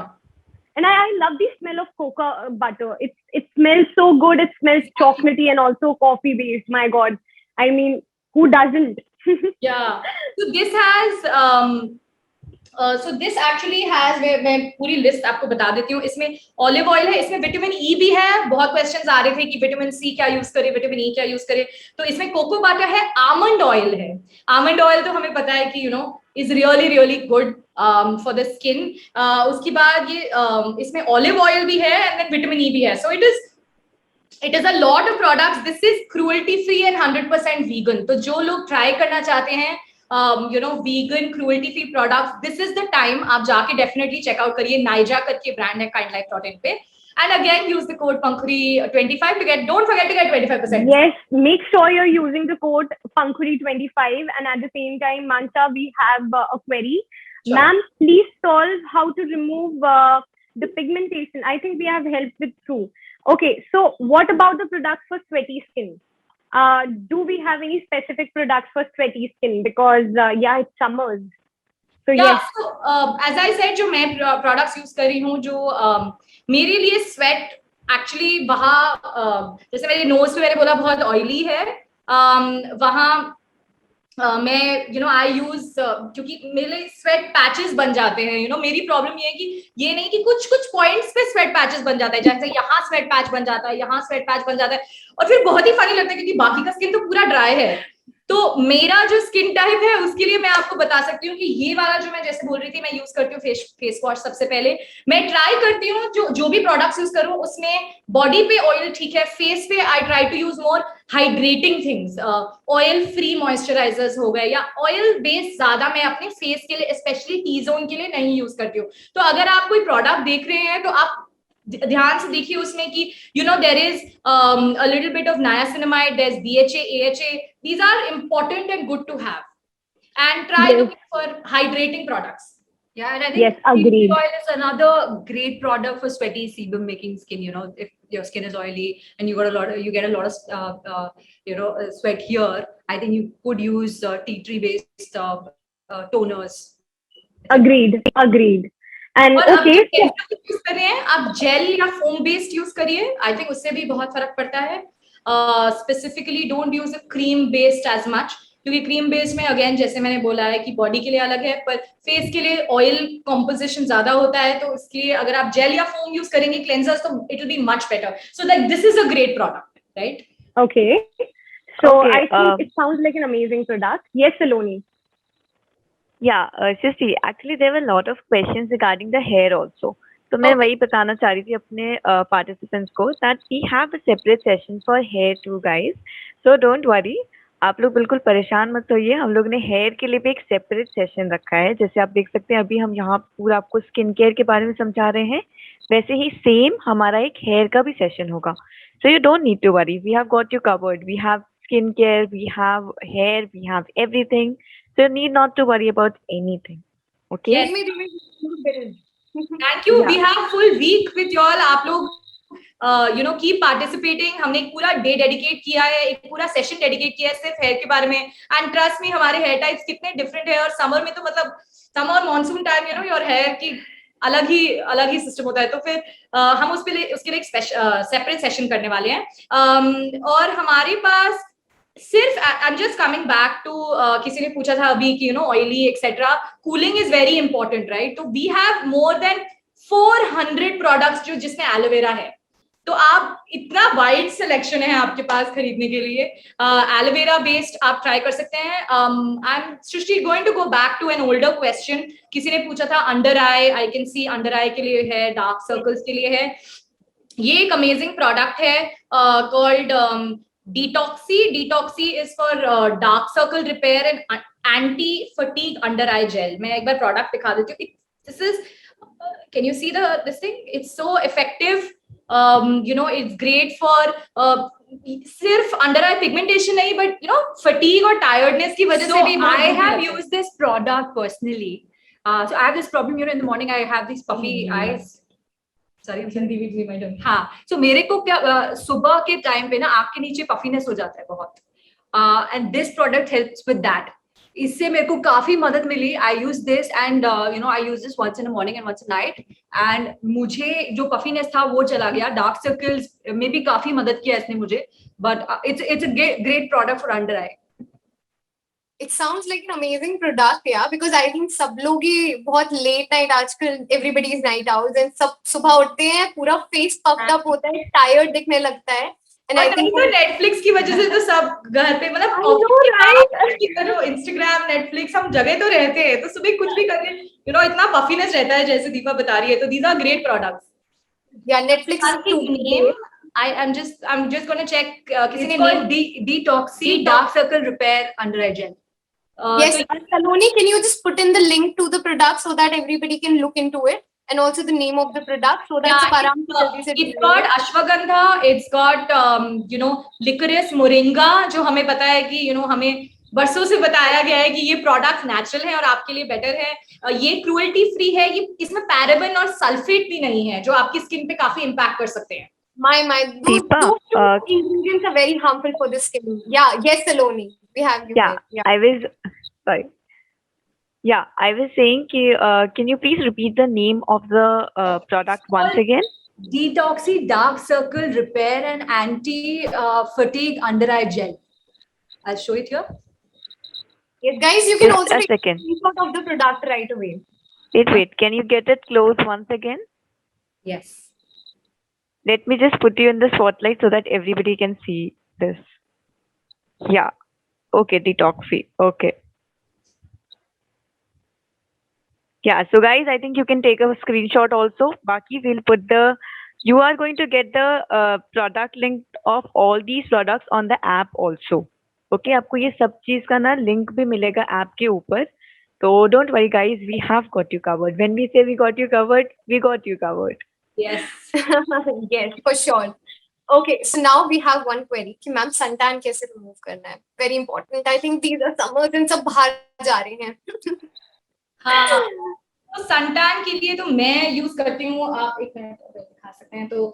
And I love the smell of cocoa butter. It smells so good. It smells chocolatey and also coffee based. My God, I mean, who doesn't? Yeah. So this has so this actually has, मैं पूरी list आपको बता देती हूँ. इसमें olive oil है, इसमें vitamin E भी है. बहुत क्वेश्चंस आ रहे थे कि विटामिन सी क्या यूज करे, विटामिन ई क्या यूज करे. तो इसमें कोको बटर है, आमंड ऑयल है. आमंड ऑयल तो हमें पता है कि you know is really good for the skin. उसके बाद ये इसमें ऑलिव ऑयल भी है, एंड देन विटामिन ई भी है. सो it is a lot of products. This is cruelty free and 100% vegan. तो जो लोग ट्राई करना चाहते हैं you know vegan cruelty free products, this is the time. आप जाके definitely check out करिए. नाइजा करके ब्रांड है kindlife.in पे. And again, use the code Pankhuri25 to get. Don't forget to get 25%. Yes, make sure you're using the code Pankhuri25, and at the same time, Mansa, we have a query. Sure. Ma'am, please solve how to remove the pigmentation. I think we have helped with True. Okay, so what about the products for sweaty skin? Do we have any specific products for sweaty skin? Because yeah, it's summers. So Yeah, yes. so as I said, जो मैं products use कर रही हूँ, जो मेरे लिए sweat actually वहाँ जैसे मेरे nose पे मैंने बोला बहुत oily है, वहाँ मैं I use क्योंकि मेरे sweat patches बन जाते हैं, मेरी problem ये है कि ये नहीं कि कुछ points पे sweat patches बन जाता है, जैसे यहाँ sweat patch बन जाता है, यहाँ sweat patch बन जाता है, और फिर बहुत ही funny लगता है क्योंकि बाकी का skin तो पूरा dry है. तो मेरा जो स्किन टाइप है उसके लिए मैं आपको बता सकती हूँ कि ये वाला जो मैं जैसे बोल रही थी, मैं यूज करती हूँ फेस वॉश. सबसे पहले मैं ट्राई करती हूँ जो भी प्रोडक्ट्स यूज करूँ उसमें बॉडी पे ऑयल ठीक है, फेस पे I try to use more hydrating things, oil free moisturisers हो गए, या ऑयल बेस्ड ज्यादा मैं अपने फेस के लिए स्पेशली टी जोन के लिए नहीं यूज करती हूँ. तो अगर आप कोई प्रोडक्ट देख रहे हैं तो आप ध्यान से देखिए उसमें कि there is a little bit of niacinamide, there's BHA, AHA. These are important and good to have, and try looking for hydrating products. Yeah, and I think Yes, agreed. oil is another great product for sweaty sebum making skin. If your skin is oily and you get a lot of sweat here, I think you could use tea tree based toners. Agreed. And और okay, use कर रहे हैं आप jail या foam based use करिए, I think उससे भी बहुत फर्क पड़ता है. Specifically don't use a cream based as much, क्योंकि क्रीम बेस्ड में अगेन जैसे मैंने बोला है कि बॉडी के लिए अलग है, पर फेस के लिए ऑयल कॉम्पोजिशन ज्यादा होता है, तो इसलिए अगर आप जेल या फोम यूज करेंगे क्लेंजर्स तो it will be much better. So that this is a great product, right? okay. So Okay, I think it sounds like an amazing product. Yes, Saloni. Yeah, Srishti, actually there were a lot of questions regarding the hair also. तो मैं वही बताना चाह रही थी अपने participants को that we have a separate session for hair too guys. So don't worry, आप लोग बिल्कुल परेशान मत होइए, हम लोग ने हेयर के लिए भी एक सेपरेट सेशन रखा है. जैसे आप देख सकते हैं अभी हम यहाँ पूरा आपको स्किन केयर के बारे में समझा रहे हैं, वैसे ही सेम हमारा एक हेयर का भी सेशन होगा. So you don't need to worry, we have got you covered. We have skin care, we have hair, we have everything. So you need not to worry about anything. Okay? Yes. Thank you. Yeah. We have full week with you all. आप लोग keep participating. हमने एक पूरा day dedicate किया है, एक पूरा session dedicate किया है सिर्फ हेयर के बारे में. एंड ट्रस्ट मी, हमारे हेयर टाइप्स कितने डिफरेंट है, और समर में तो मतलब समर और मॉनसून टाइम योर हेयर की अलग ही सिस्टम होता है. तो फिर हम उसके लिए एक सेपरेट सेशन करने वाले हैं. और हमारे पास सिर्फ I am just coming back to किसी ने पूछा था अभी कि oily etcetera, cooling is very important, right? तो we have more than 400 products जिसमें एलोवेरा है. तो आप इतना वाइड सिलेक्शन है आपके पास खरीदने के लिए. एलोवेरा बेस्ड आप ट्राई कर सकते हैं. I am Srishti going to go back to an older question. किसी ने पूछा था under eye can see under eye के लिए है, डार्क सर्कल्स के लिए है. ये एक अमेजिंग प्रोडक्ट है called Detoxy is for dark circle repair and anti-fatigue under eye gel. मैं एक बार product दिखा देती हूँ. This is, can you see this thing? It's so effective. It's great for सिर्फ under eye pigmentation नहीं, but fatigue और tiredness की वजह से भी. I have used this product personally. So I have this problem, in the morning I have these puffy eyes. Sorry, हाँ, so मेरे को क्या सुबह के टाइम पे ना आँख के नीचे पफीनेस हो जाता है बहुत, and this product helps with that. इससे मेरे को काफी मदद मिली. I use this and I use this once in the morning and once at night, and मुझे जो पफीनेस था वो चला गया. डार्क सर्कल्स में भी काफी मदद किया इसने मुझे, but it's a great product for under eye. It sounds like an amazing product, yeah, because I think सब लोग ही बहुत late night आजकल everybody is night owls and सब सुबह उठते हैं पूरा face puffed up होता है, tired दिखने लगता है. And I think Netflix की वजह से तो सब घर पे मतलब Instagram, Netflix हम जगह तो रहते हैं, तो सुबह कुछ भी करके इतना puffiness रहता है जैसे दीपा बता रही है. तो these are great products. Yeah, Netflix name. I'm just going to check. किसी ने called Detoxy Dark Circle Repair Under Eye Gel. Yes, Saloni, can you just put in the link to the product so that everybody can look into it? and also the name of the product so that सब आराम से जल्दी से it's got ashwagandha, it's got licorice, moringa, जो हमें पता है कि हमें बरसों से बताया गया है कि ये प्रोडक्ट नेचुरल है और आपके लिए बेटर है, ये क्रूएल्टी फ्री है, ये इसमें पैराबेन और सल्फेट भी नहीं है जो आपकी स्किन पे काफी इम्पैक्ट कर सकते हैं. those two ingredients are very harmful for the skin. Yeah, yes, Saloni, we have you. Yeah, I was saying can you please repeat the name of the product once again? Detoxy Dark Circle Repair and Anti Fatigue Under Eye Gel. I'll show it here. Yes, guys, you can Just also a take second. a screenshot of the product right away. Wait, can you get it close once again? Yes. Let me just put you in the spotlight so that everybody can see this. Yeah. Okay, Detoxy. Okay. Yeah, so guys, I think you can take a screenshot also. Baki, you are going to get the product link of all these products on the app also. Okay, आपको ये सब चीज का ना link भी मिलेगा app के ऊपर. So don't worry guys, we have got you covered. When we say we got you covered, we got you covered. Yes. Yes, for sure. Okay, so now we have one query कि ma'am suntan कैसे remove करना है? Very important. I think these are summers and सब बाहर जा रहे हैं. हाँ, तो सनटैन के लिए तो मैं यूज करती हूँ, आप एक मिनट दिखा सकते हैं, तो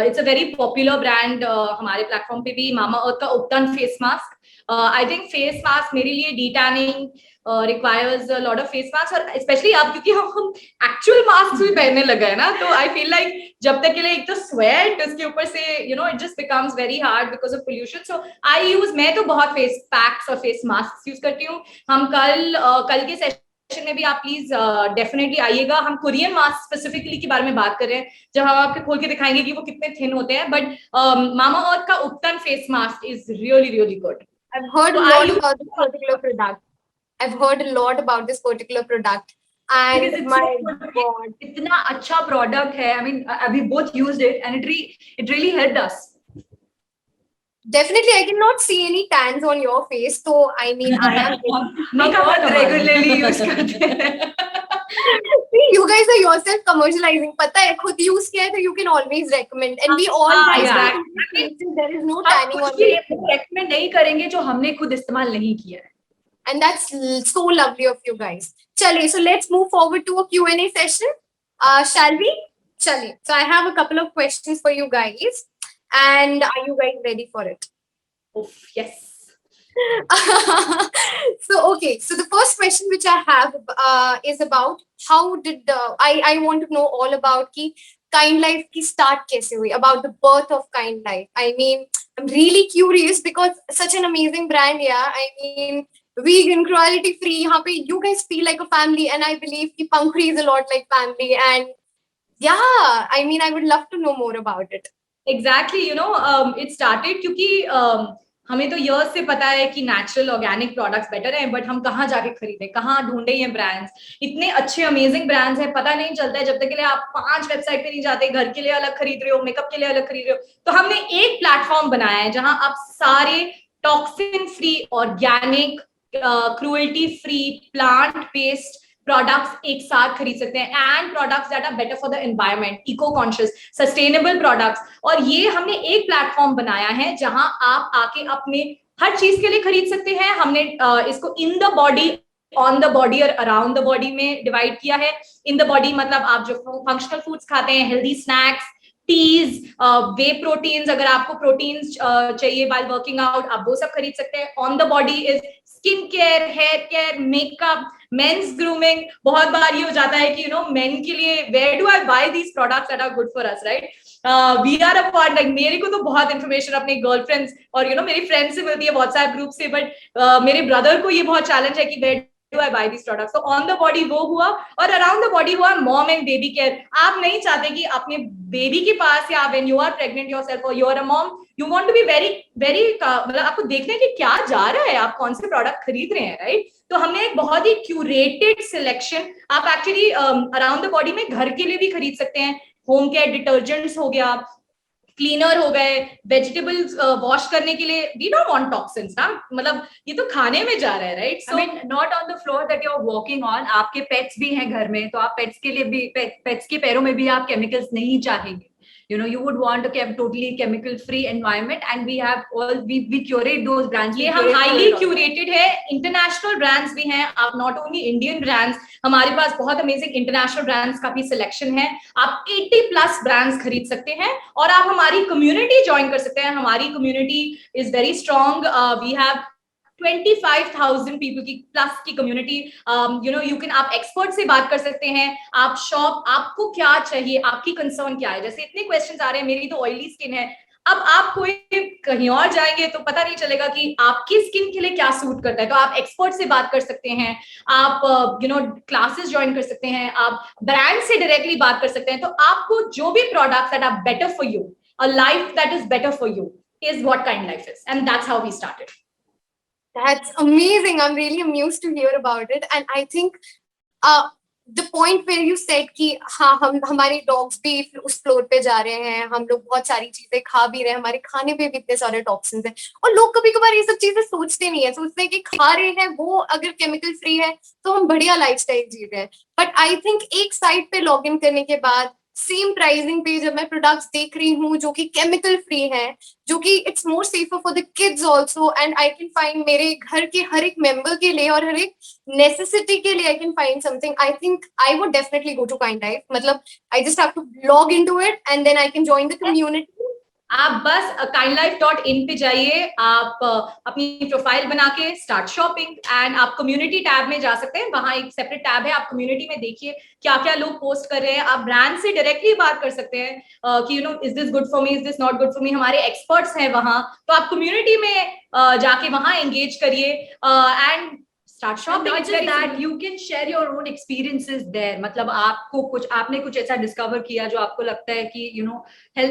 it's a very popular brand हमारे प्लेटफॉर्म पे भी, मामा अर्थ का ubtan face mask. I think face mask मेरे लिए detanning requires a lot of face mask, और स्पेशली अब क्योंकि हम एक्चुअल मास्क भी पहनने लगे हैं ना, तो आई फील लाइक जब तक के लिए एक तो स्वेट, उसके ऊपर से it just becomes very hard because of pollution. So मैं तो बहुत फेस पैक्स और फेस मास्क यूज करती हूँ. हम कल के सेशन में भी आप प्लीज डेफिनेटली आइएगा. हम कोरियन मास्क स्पेसिफिकली के बारे में बात कर रहे हैं, जब हम आपके खोल के दिखाएंगे कि वो कितने थिन होते हैं. बट मामा अर्थ का ubtan face mask is really really good. I've heard a lot about this particular product. And my God, इतना अच्छा product है. I mean, we both used it and it really helped us. Definitely, I cannot see any tans on your face. So I mean, I am. Makeup regularly use करते हैं. You guys are yourself commercializing. पता है, खुद use किया है तो you can always recommend. And we all guys, there is no tanning on it. Recommend नहीं करेंगे जो हमने खुद इस्तेमाल नहीं किया है. And that's so lovely of you guys. Chaliye, so let's move forward to a Q&A session. Shall we? Chaliye. So I have a couple of questions for you guys. And are you guys ready for it? Oh, yes. So, okay. So the first question which I have is about how did I want to know all about ki Kind Life ki start kaise hui, about the birth of Kind Life. I mean, I'm really curious because such an amazing brand, yeah. I mean, vegan, cruelty free, yahan pe you guys feel like a family, and I believe ki Pankhuri is a lot like family. And yeah, I mean, I would love to know more about it. Exactly, it started क्योंकि हमें तो years से पता है कि natural organic products better हैं, but हम कहाँ जाके खरीदे, कहाँ ढूंढे ये ब्रांड्स. इतने अच्छे अमेजिंग ब्रांड्स हैं, पता नहीं चलता है जब तक के लिए आप 5 वेबसाइट पे नहीं जाते. घर के लिए अलग खरीद रहे हो, मेकअप के लिए अलग खरीद रहे हो. तो हमने एक प्लेटफॉर्म बनाया है जहां आप सारे toxin free, organic, cruelty free, plant based products एक साथ खरीद सकते हैं, and products that are better for the environment, eco conscious, sustainable products. और ये हमने एक प्लेटफॉर्म बनाया है जहां आप आके अपने हर चीज के लिए खरीद सकते हैं. हमने इसको in the body, on the body और अराउंड द बॉडी में डिवाइड किया है. इन द बॉडी मतलब आप जो फंक्शनल फूड्स खाते हैं, हेल्दी स्नैक्स, टीज, वे प्रोटीन्स, अगर आपको प्रोटीन्स चाहिए व्हाइल वर्किंग आउट, आप वो सब खरीद सकते हैं. On the body is skin care, hair care, makeup, men's grooming. बहुत बार ये हो जाता है कि मेन के लिए where do I buy these products that are good for us, right? We are a part, like मेरे को तो बहुत इन्फॉर्मेशन अपने गर्लफ्रेंड्स और मेरी फ्रेंड्स से मिलती है व्हाट्सएप ग्रुप से, बट मेरे ब्रदर को ये बहुत चैलेंज है कि where do I buy these products? So on the body वो हुआ, और around the body हुआ mom and baby care. आप नहीं चाहते कि अपने बेबी के पास, या when you are pregnant yourself or you are a mom, you want to be very मतलब आपको देखना है कि क्या जा रहा है, आप कौन से प्रोडक्ट खरीद रहे हैं, राइट? तो हमने एक बहुत ही क्यूरेटेड सिलेक्शन, आप एक्चुअली अराउंड द बॉडी में घर के लिए भी खरीद सकते हैं. होम केयर डिटर्जेंट्स हो गया, क्लीनर हो गए, वेजिटेबल्स वॉश करने के लिए, वी डोंट वांट टॉक्सिन्स ना, मतलब ये तो खाने में जा रहा है, right? I mean, not on the floor that you're walking on. आपके पेट्स भी हैं घर में, तो आप पेट्स के लिए भी, पेट्स के पैरों में भी आप केमिकल्स नहीं चाहेंगे. You know, you would want a totally chemical-free environment, and we have all we curate those brands. ये हम हाईली क्यूरेटेड है, इंटरनेशनल ब्रांड्स भी हैं. आप नॉट ओनली इंडियन ब्रांड्स, हमारे पास बहुत अमेजिंग इंटरनेशनल ब्रांड्स का भी सिलेक्शन है. आप 80+ ब्रांड्स खरीद सकते हैं और आप हमारी कम्युनिटी ज्वाइन कर सकते हैं. हमारी community is very strong. We have 25,000 people की प्लस की community. You know, you can, आप एक्सपर्ट से बात कर सकते हैं. आप शॉप, आपको क्या चाहिए, आपकी कंसर्न क्या है. जैसे इतने क्वेश्चंस आ रहे हैं, मेरी तो ऑयली स्किन है. अब आप कोई कहीं और जाएंगे तो पता नहीं चलेगा कि आपकी स्किन के लिए क्या सूट करता है. तो आप एक्सपर्ट से बात कर सकते हैं, आप यू नो क्लासेस ज्वाइन कर सकते हैं, आप ब्रांड से डायरेक्टली बात कर सकते हैं. तो आपको जो भी products that are better for you, a life that is better for you, is what Kind Life is, and that's how we started. That's amazing. I'm really amused to hear about it. And I think the point where you said कि हाँ हम हमारे dogs भी उस floor पे जा रहे हैं, हम लोग बहुत सारी चीजें खा भी रहे हैं, हमारे खाने पे भी इतने सारे टॉक्सिन्स हैं, और लोग कभी कभार ये सब चीजें सोचते नहीं है. सोचते हैं कि खा रहे हैं वो अगर केमिकल फ्री है तो हम बढ़िया लाइफस्टाइल जी रहे हैं. बट आई थिंक एक साइट पे लॉग इन करने के बाद सेम प्राइसिंग पे जब मैं प्रोडक्ट्स देख रही हूँ जो कि केमिकल फ्री है, जो कि it's more safer for the kids also, and I can find मेरे घर के हर एक मेंबर के लिए और हर एक नेसेसिटी के लिए I can find something. I think I would definitely go to Kindlife. मतलब I just have to log into it and then I can join the community. आप बस kindlife.in पे जाइए, आप अपनी प्रोफाइल बना के स्टार्ट शॉपिंग, एंड आप कम्युनिटी टैब में जा सकते हैं. वहां एक सेपरेट टैब है, आप कम्युनिटी में देखिए क्या क्या लोग पोस्ट कर रहे हैं. आप ब्रांड से डायरेक्टली बात कर सकते हैं कि you know, is this good for me, is this not good for me. हमारे एक्सपर्ट्स हैं वहां, तो आप कम्युनिटी में जाके वहां एंगेज करिए and start shopping. Not just that, you can share your own experiences there. मतलब आपको कुछ, आपने कुछ ऐसा डिस्कवर किया जो आपको लगता है कि you know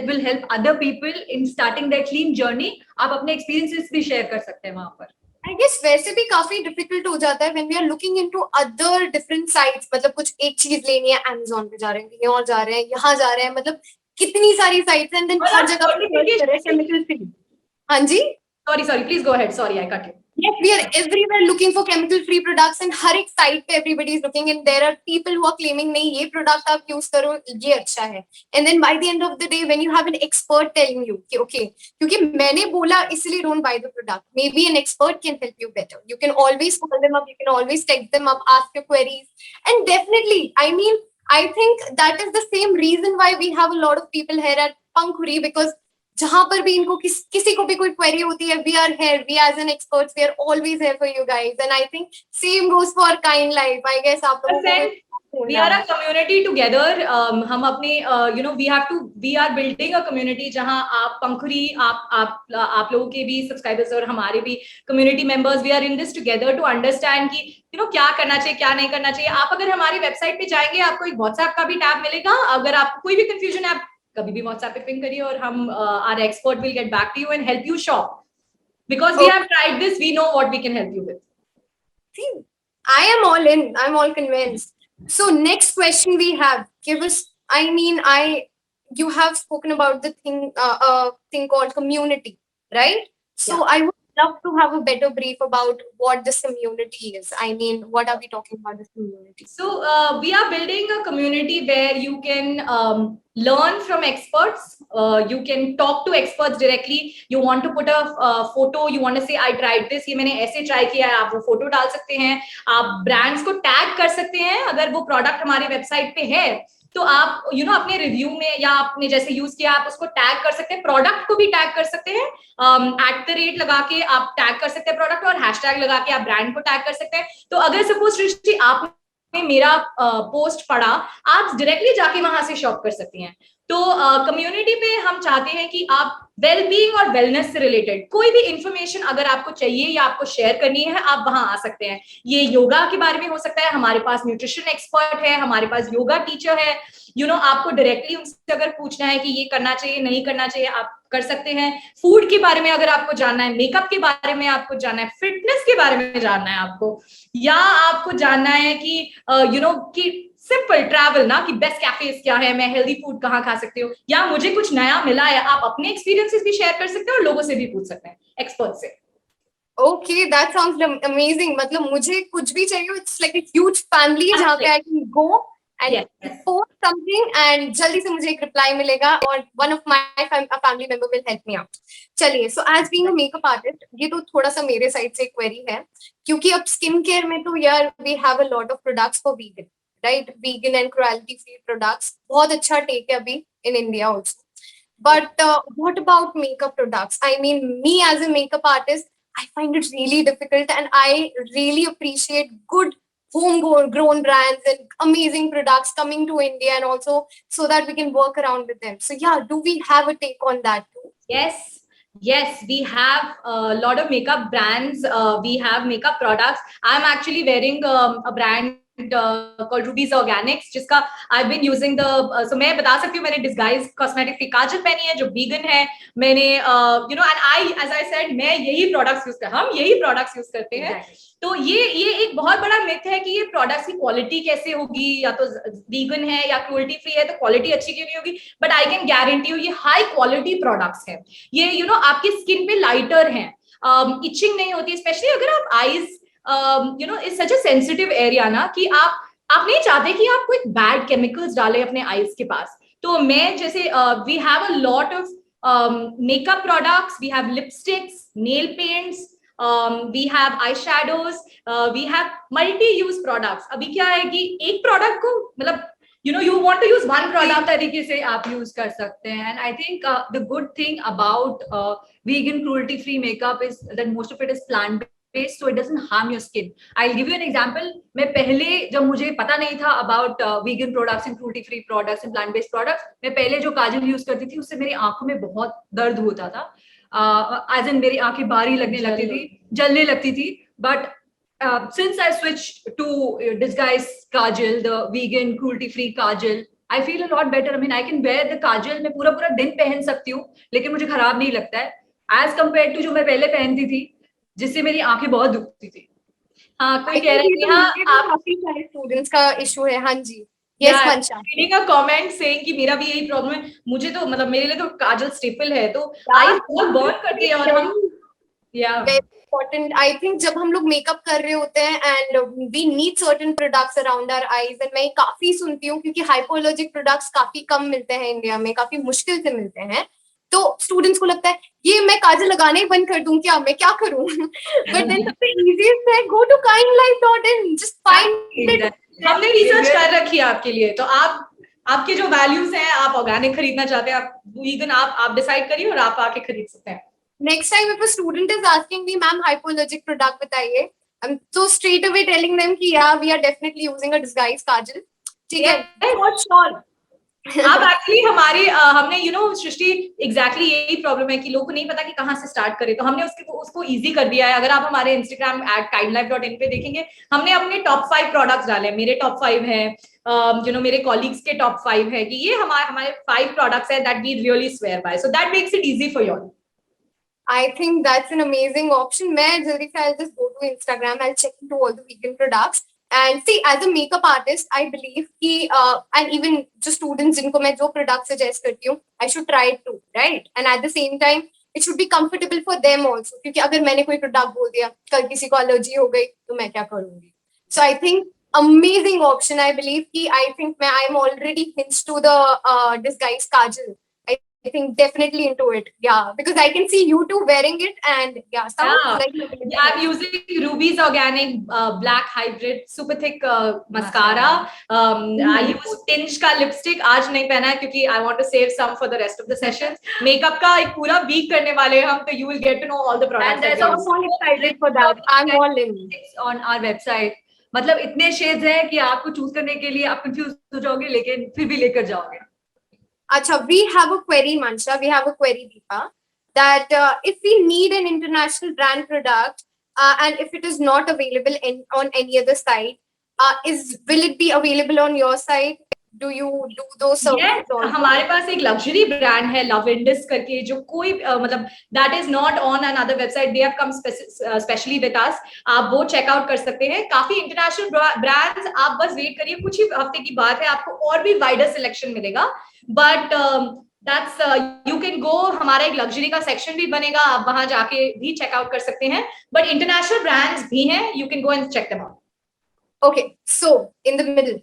will help other people in starting their clean journey. आप अपने experiences भी share कर सकते हैं वहां पर. I guess वैसे भी काफी डिफिकल्ट हो जाता है when we are looking into other different sites. मतलब कुछ एक चीज लेनी है, Amazon पे जा रहे हैं, कहीं और जा रहे हैं, यहाँ जा रहे हैं, मतलब कितनी सारी साइट्स हैं, then हर जगह. हाँ जी, sorry please go ahead, sorry I cut you. Yes, we are everywhere looking for chemical-free products, and हर एक साइट पे everybody is looking, and there are people who are claiming नहीं ये product आप use करो, ये अच्छा है. And then by the end of the day, when you have an expert telling you कि okay, क्योंकि मैंने बोला इसलिए don't buy the product. Maybe an expert can help you better. You can always call them up, you can always text them up, ask your queries, and definitely, I mean, I think that is the same reason why we have a lot of people here at Pankhuri, because जहां पर भी इनको किसी को भी कोई query होती है, we are here, we as an experts, we are always here for you guys, and I think same goes for Kind Life. I guess आप लोगों को we are a community together. हम अपने you know we are building a community जहां आप पंखुरी, आप लोगों के भी सब्सक्राइबर्स और हमारे भी community members, we are in this together to understand कि you know क्या करना चाहिए, क्या नहीं करना चाहिए. आप अगर हमारी वेबसाइट पे जाएंगे, आपको एक व्हाट्सएप का भी टैब मिलेगा. अगर आपको कोई भी कंफ्यूजन है, आप कभी भी व्हाट्सएप पे पिंग करिए और हम our expert will get back to you and help you shop, because we have tried this, we know what we can help you with. See, I am all in, I'm all convinced. So next question we have, give us, I mean, you have spoken about the thing called community, right? So I would love to have a better brief about what this community is. I mean, what are we talking about this community? So we are building a community where you can learn from experts. You can talk to experts directly. You want to put a photo, you want to say I tried this, ये मैंने ऐसे try किया है, आप वो photo डाल सकते हैं. आप brands को tag कर सकते हैं. अगर वो product हमारी website पे है तो आप you know अपने रिव्यू में या आपने जैसे यूज किया आप उसको टैग कर सकते हैं, प्रोडक्ट को भी टैग कर सकते हैं, @ लगा के आप टैग कर सकते हैं प्रोडक्ट, और हैशटैग लगा के आप ब्रांड को टैग कर सकते हैं. तो अगर सपोज सृष्टि आपने मेरा पोस्ट पढ़ा, आप डायरेक्टली जाके वहां से शॉप कर सकती हैं. तो कम्युनिटी पे हम चाहते हैं कि आप वेलबींग और वेलनेस से रिलेटेड कोई भी इंफॉर्मेशन अगर आपको चाहिए या आपको शेयर करनी है, आप वहां आ सकते हैं. ये योगा के बारे में हो सकता है, हमारे पास न्यूट्रिशन एक्सपर्ट है, हमारे पास योगा टीचर है. यू नो आपको डायरेक्टली उनसे अगर पूछना है कि ये करना चाहिए नहीं करना चाहिए, आप कर सकते हैं. फूड के बारे में अगर आपको जानना है, मेकअप के बारे में आपको जानना है, फिटनेस के बारे में जानना है आपको, या आपको जानना है कि यू नो कि सिंपल ट्रैवल ना, कि बेस्ट कैफेज क्या है, मैं हेल्दी फूड कहाँ खा सकती हूँ, या मुझे कुछ नया मिला है, आप अपने एक्सपीरियंसेस भी शेयर कर सकते हैं और लोगों से भी पूछ सकते हैं, एक्सपर्ट से। Okay, that sounds amazing. मतलब मुझे कुछ भी चाहिए, it's like a huge family जहाँ पे I can go and Yes, yes. post something and जल्दी से मुझे एक reply मिलेगा और one of my family member will help me out. चलिए, so as being a makeup artist, ये तो थोड़ा सा मेरे साइड से query है, क्योंकि अब स्किन केयर में तो यार we have a lot of products for vegan, right? Vegan and cruelty free products बहुत अच्छा take है अभी in India also. But what about makeup products? I mean, me as a makeup artist, I find it really difficult, and I really appreciate good homegrown brands and amazing products coming to India, and also so that we can work around with them. So yeah, do we have a take on that too? Yes, we have a lot of makeup brands. We have makeup products. I'm actually wearing a brand called Ruby's Organics, जिसका I've been using the so मैं बता सकती हूँ, मैंने Disguise Cosmetics की काजल पहनी है जो vegan है, मैंने and I, as I said, मैं यही products यूज करते हैं, हम यही products यूज करते हैं। तो ये एक बहुत बड़ा मिथ है कि ये प्रोडक्ट्स की क्वालिटी कैसे होगी, या तो वीगन है या क्रूएल्टी फ्री है तो क्वालिटी अच्छी क्यों नहीं होगी, but I can guarantee you ये हाई क्वालिटी प्रोडक्ट्स हैं। ये आपकी स्किन पे लाइटर हैं, इचिंग नहीं होती, स्पेशली अगर आप eyes is such a sensitive area ना, कि आप नहीं चाहते कि आप कोई बैड केमिकल्स डालें अपने आईज के पास। तो मैं जैसे we have a lot of makeup products, we have lipsticks, nail paints, we have eyeshadows, we have multi-use products. अभी क्या है कि एक प्रोडक्ट को मतलब you want to use one product तरीके से आप यूज कर सकते हैं, and I think the good thing about vegan cruelty free makeup is that most of it is plant based, so it doesn't harm your skin. I'll give you an example. मैं पहले जब मुझे पता नहीं था about vegan products and cruelty free products and plant based products, मैं पहले जो काजल यूज करती थी उससे मेरी आंखों में बहुत दर्द होता था, as in मेरी आंखें भारी लगने लगती थी, जलने लगती थी। But since I switched to Disguise Kajal, the vegan cruelty free Kajal, I feel a lot better. I mean, I can wear the Kajal, मैं पूरा पूरा दिन पहन सकती हूँ, लेकिन मुझे खराब नहीं लगता है, as compared to जो मैं पहले पहनती थी जिससे मेरी आंखें बहुत दुखती थी। हाँ, कोई कह रहा है कि हाँ, आप काफी सारे स्टूडेंट्स का इशू है। हाँ जी, यस मंशा, reading a comment saying कि मेरा भी यही प्रॉब्लम है, मुझे तो मतलब मेरे लिए तो काजल स्टेपल है, तो आईज बहुत बर्न करती है, और हम important. I think जब हम लोग मेकअप कर रहे होते हैं and we need certain products around our eyes, and मैं काफी सुनती हूँ क्योंकि hypoallergenic products काफी कम मिलते हैं इंडिया में, काफी मुश्किल से मिलते हैं, तो स्टूडेंट्स को लगता है ये मैं काजल लगाने ही बंद कर दूं क्या, मैं क्या करूं? बट देन सबसे इजीएस्ट है go to kindlife.in, just find it. हमने रिसर्च कर रखी है आपके लिए, तो आपके जो वैल्यूज हैं, आप ऑर्गेनिक खरीदना चाहते हैं, आप वीगन आप डिसाइड करिए और आप आके खरीद सकते हैं। Next time if a student is asking me, ma'am hypoallergic product बताइए, I'm so straight away telling them कि yeah, we are definitely using a Disguise Kajal, ठीक है, for sure. आप एक्चुअली हमने सृष्टि एग्जैक्टली यही प्रॉब्लम है कि लोगों को नहीं पता कि कहाँ से स्टार्ट करें, तो हमने उसको इजी कर दिया है। अगर आप हमारे इंस्टाग्राम @kindlife.in पे देखेंगे, हमने अपने टॉप 5 प्रोडक्ट्स डाले हैं, मेरे टॉप 5 है, मेरे कॉलीग्स के टॉप 5 है, कि ये हमारे 5 प्रोडक्ट्स है that we really swear by, so that makes it easy for you. I think that's an amazing option. मैं जल्दी से I'll just go to Instagram, I'll check into all the vegan products. And see, as a makeup artist, I believe कि and even जो students जिनको मैं जो product suggest करती हूँ, I should try it too, right? And at the same time, it should be comfortable for them also. क्योंकि अगर मैंने कोई product बोल दिया, कल किसी को allergy हो गई, तो मैं क्या करूँगी? So I think amazing option. I believe कि I think I'm already hinged to the Disguise Kajal. I think definitely into it, yeah, because I can see you two wearing it, and yeah, sounds like I'm using Ruby's Organic Black Hybrid Super Thick Mascara. I use Tinge का lipstick, आज नहीं पहना है क्योंकि I want to save some for the rest of the sessions. Makeup का एक पूरा week करने वाले हैं हम, तो you will get to know all the products. And there's also excited for that. I'm all in. It's on our website. मतलब इतने शेड्स हैं कि आपको चूज करने के लिए आप कंफ्यूज हो जाओगे, लेकिन फिर भी लेकर जाओगे। Acha, we have a query, Mansha. We have a query, Deepa, that if we need an international brand product and if it is not available on any other site, will it be available on your site? do you do those services Yes, also? हमारे पास एक luxury brand है love Indus करके, जो कोई मतलब that is not on another website, they have come specially with us, आप वो checkout कर सकते हैं। काफी इंटरनेशनल ब्रांड्स, आप बस वेट करिए, कुछ ही हफ्ते की बात है, आपको और भी वाइडर सिलेक्शन मिलेगा। बट दैट्स यू कैन गो, हमारा एक लग्जरी का सेक्शन भी बनेगा, आप वहां जाके भी चेकआउट कर सकते हैं। बट इंटरनेशनल ब्रांड्स भी हैं, you can go and check them out. Okay, so in the middle,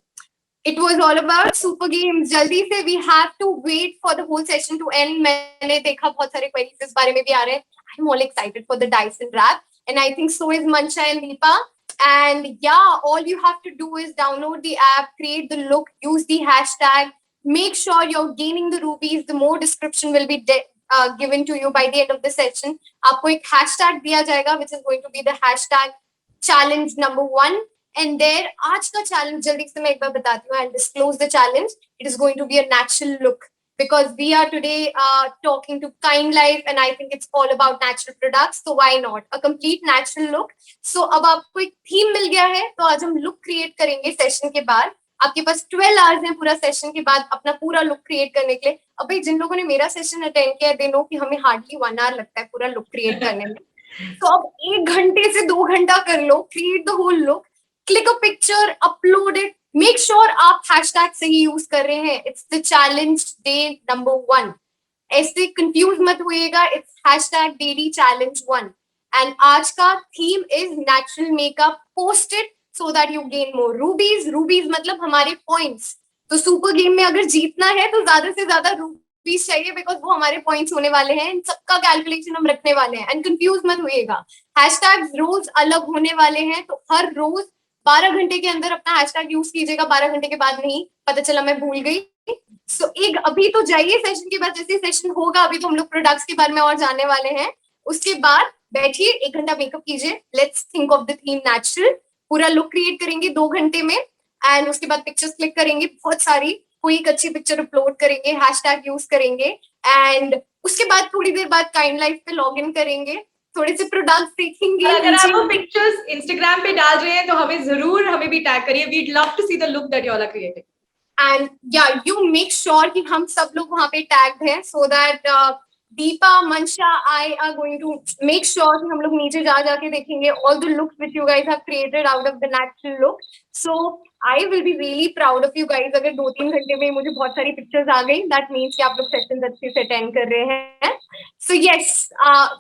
it was all about super games. जल्दी से we have to wait for the whole session to end. मैंने देखा बहुत सारे queries इस बारे में भी आ रहे हैं. I'm all excited for the Dyson wrap, and I think so is Mansha and Deepa. And yeah, all you have to do is download the app, create the look, use the hashtag. Make sure you're gaining the rupees. The more description will be given to you by the end of the session. आपको एक hashtag दिया जाएगा, which is going to be the hashtag challenge number 1. And there, आज का challenge जल्दी से मैं एक बार बताती हूँ. I'll disclose the challenge. It is going to be a natural look, because we are today talking to Kind Life, and I think it's all about natural products. So why not a complete natural look? So अब आपको एक theme मिल गया है, तो आज हम look create करेंगे session के बाद. आपके पास 12 hours हैं पूरा session के बाद अपना पूरा look create करने के लिए. अब भाई जिन लोगों ने मेरा session attend किया है, they know कि हमें hardly 1 hour लगता है पूरा look create करने में. तो अब 1 घंटे से 2 घंटा कर लो, create the whole look. Click a picture, upload it. Make sure आप hashtag सही use कर रहे हैं. It's the challenge day number 1. ऐसे confuse मत होइएगा. It's hashtag daily challenge 1. And आज का theme is natural makeup. Post it so that you gain more rubies. Rubies मतलब हमारे points. तो super game में अगर जीतना है तो ज़्यादा से ज़्यादा rubies चाहिए, because वो हमारे points होने वाले हैं. इन सबका calculation हम रखने वाले हैं. And confuse मत होइएगा. Hashtags रोज अलग होने वाले हैं, तो हर रोज 12 घंटे के अंदर अपना हैशटैग यूज कीजिएगा. 12 घंटे के बाद नहीं, पता चला मैं भूल गई. सो एक अभी तो जाइए, सेशन के बाद जैसे सेशन होगा, अभी तो हम लोग प्रोडक्ट्स के बारे में और जानने वाले हैं. उसके बाद बैठिए, 1 घंटा मेकअप कीजिए. Let's think of the theme natural. पूरा लुक क्रिएट करेंगे 2 घंटे में. एंड उसके बाद पिक्चर्स क्लिक करेंगे बहुत सारी, कोई एक अच्छी पिक्चर अपलोड करेंगे, हैशटैग यूज करेंगे. एंड उसके बाद थोड़ी देर बाद काइंड लाइफ पे लॉग इन करेंगे, थोड़े से प्रोडक्ट्स देखेंगे. अगर आप वो पिक्चर्स इंस्टाग्राम पे डाल रहे हैं तो हमें भी टैग करिए. We'd love to see the look that you all are creating. And या यू मेक श्योर कि हम सब लोग वहां पे टैग्ड हैं, so that Deepa, Mansha, I are going to make sure कि हम लोग नीचे जाके देखेंगे all the looks which you guys have created out of the natural look. So I will be really proud of you guys. अगर 2-3 घंटे में मुझे बहुत सारी पिक्चर्स आ गई, that means कि आप लोग सेशंस अच्छे से अटेंड कर रहे हैं. So yes,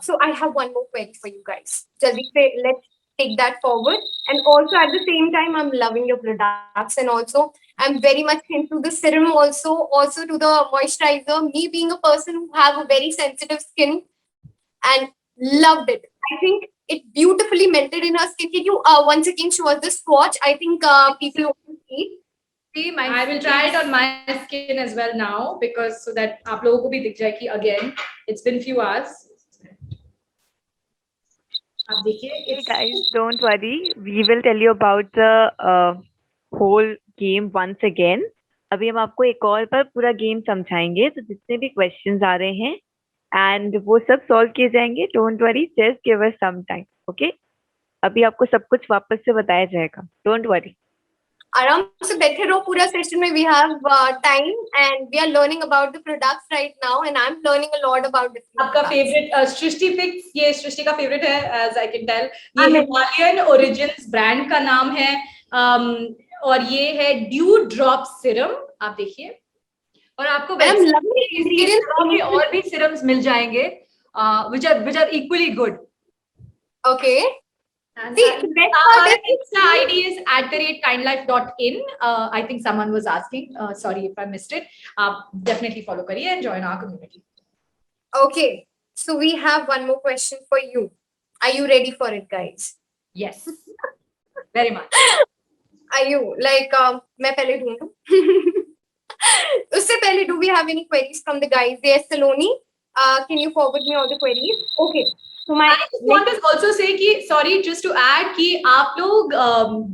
so I have one more query for you guys. जल्दी से let's take that forward. And also at the same time, I'm loving your products, and also I'm very much into the serum also to the moisturizer. Me being a person who have a very sensitive skin, and loved it. I think it beautifully melted in her skin. Can you once again show us the swatch? I think people want to see. I will try it on my skin as well now, because so that आप लोगों को भी दिख जाए कि again it's been few hours. आप देखिए. Hey guys, don't worry. We will tell you about the whole game once again. अभी हम आपको एक और पर पूरा गेम समझाएंगे, तो जितने भी क्वेश्चंस आ रहे हैं एंड वो सब सॉल्व किए जाएंगे. Don't worry, just give us some time. Okay, अभी आपको सब कुछ वापस से बताया जाएगा. डोंट वरी, आराम से बैठे रहो पूरा सेशन में. We have time and we are learning about the products right now, and I am learning a lot about this. आपका फेवरेट सृष्टि पिक्स, ये सृष्टि का फेवरेट है, एज आई कैन टेल. ये हिमालयन ओरिजिन्स ब्रांड का नाम है, और ये है ड्यू ड्रॉप सीरम. आप देखिए, और आपको और भी सीरम्स मिल जाएंगे which are equally good. Okay. And our Insta ID is @kindlife.in. I think someone was asking. Sorry if I missed it. Definitely follow kariye and join our community. Okay. So we have one more question for you. Are you ready for it, guys? Yes. Very much. Are you like मैं पहले ढूंढूं? उससे पहले, do we have any queries from the guys? Yes, Saloni. Can you forward me all the queries? Okay. So my I just want to also say कि sorry, just to add कि आप लोग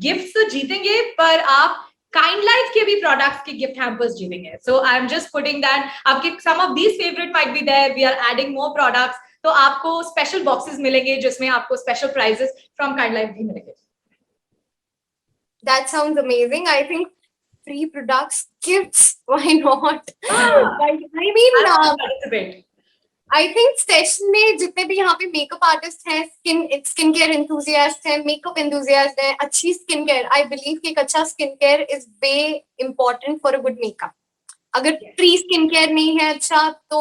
gifts तो जीतेंगे, पर आप kind life के भी प्रोडक्ट्स के गिफ्ट हैम्पर्स जीतेंगे. So I'm just putting that. आपके some of these favorite might be there. We are adding more products. तो आपको स्पेशल बॉक्सेस मिलेंगे जिसमें आपको special prizes from Kind Life भी मिलेंगे. That sounds amazing. I think free products, gifts. Why not? Ah. I mean, Participate. I think session में जितने भी यहाँ पे मेकअप आर्टिस्ट हैं, स्किन केयर enthusiast हैं, मेकअप enthusiast हैं, अच्छी स्किन केयर, I believe कि एक अच्छा skin care is way important for a good makeup. अगर फ्री स्किन केयर नहीं है अच्छा तो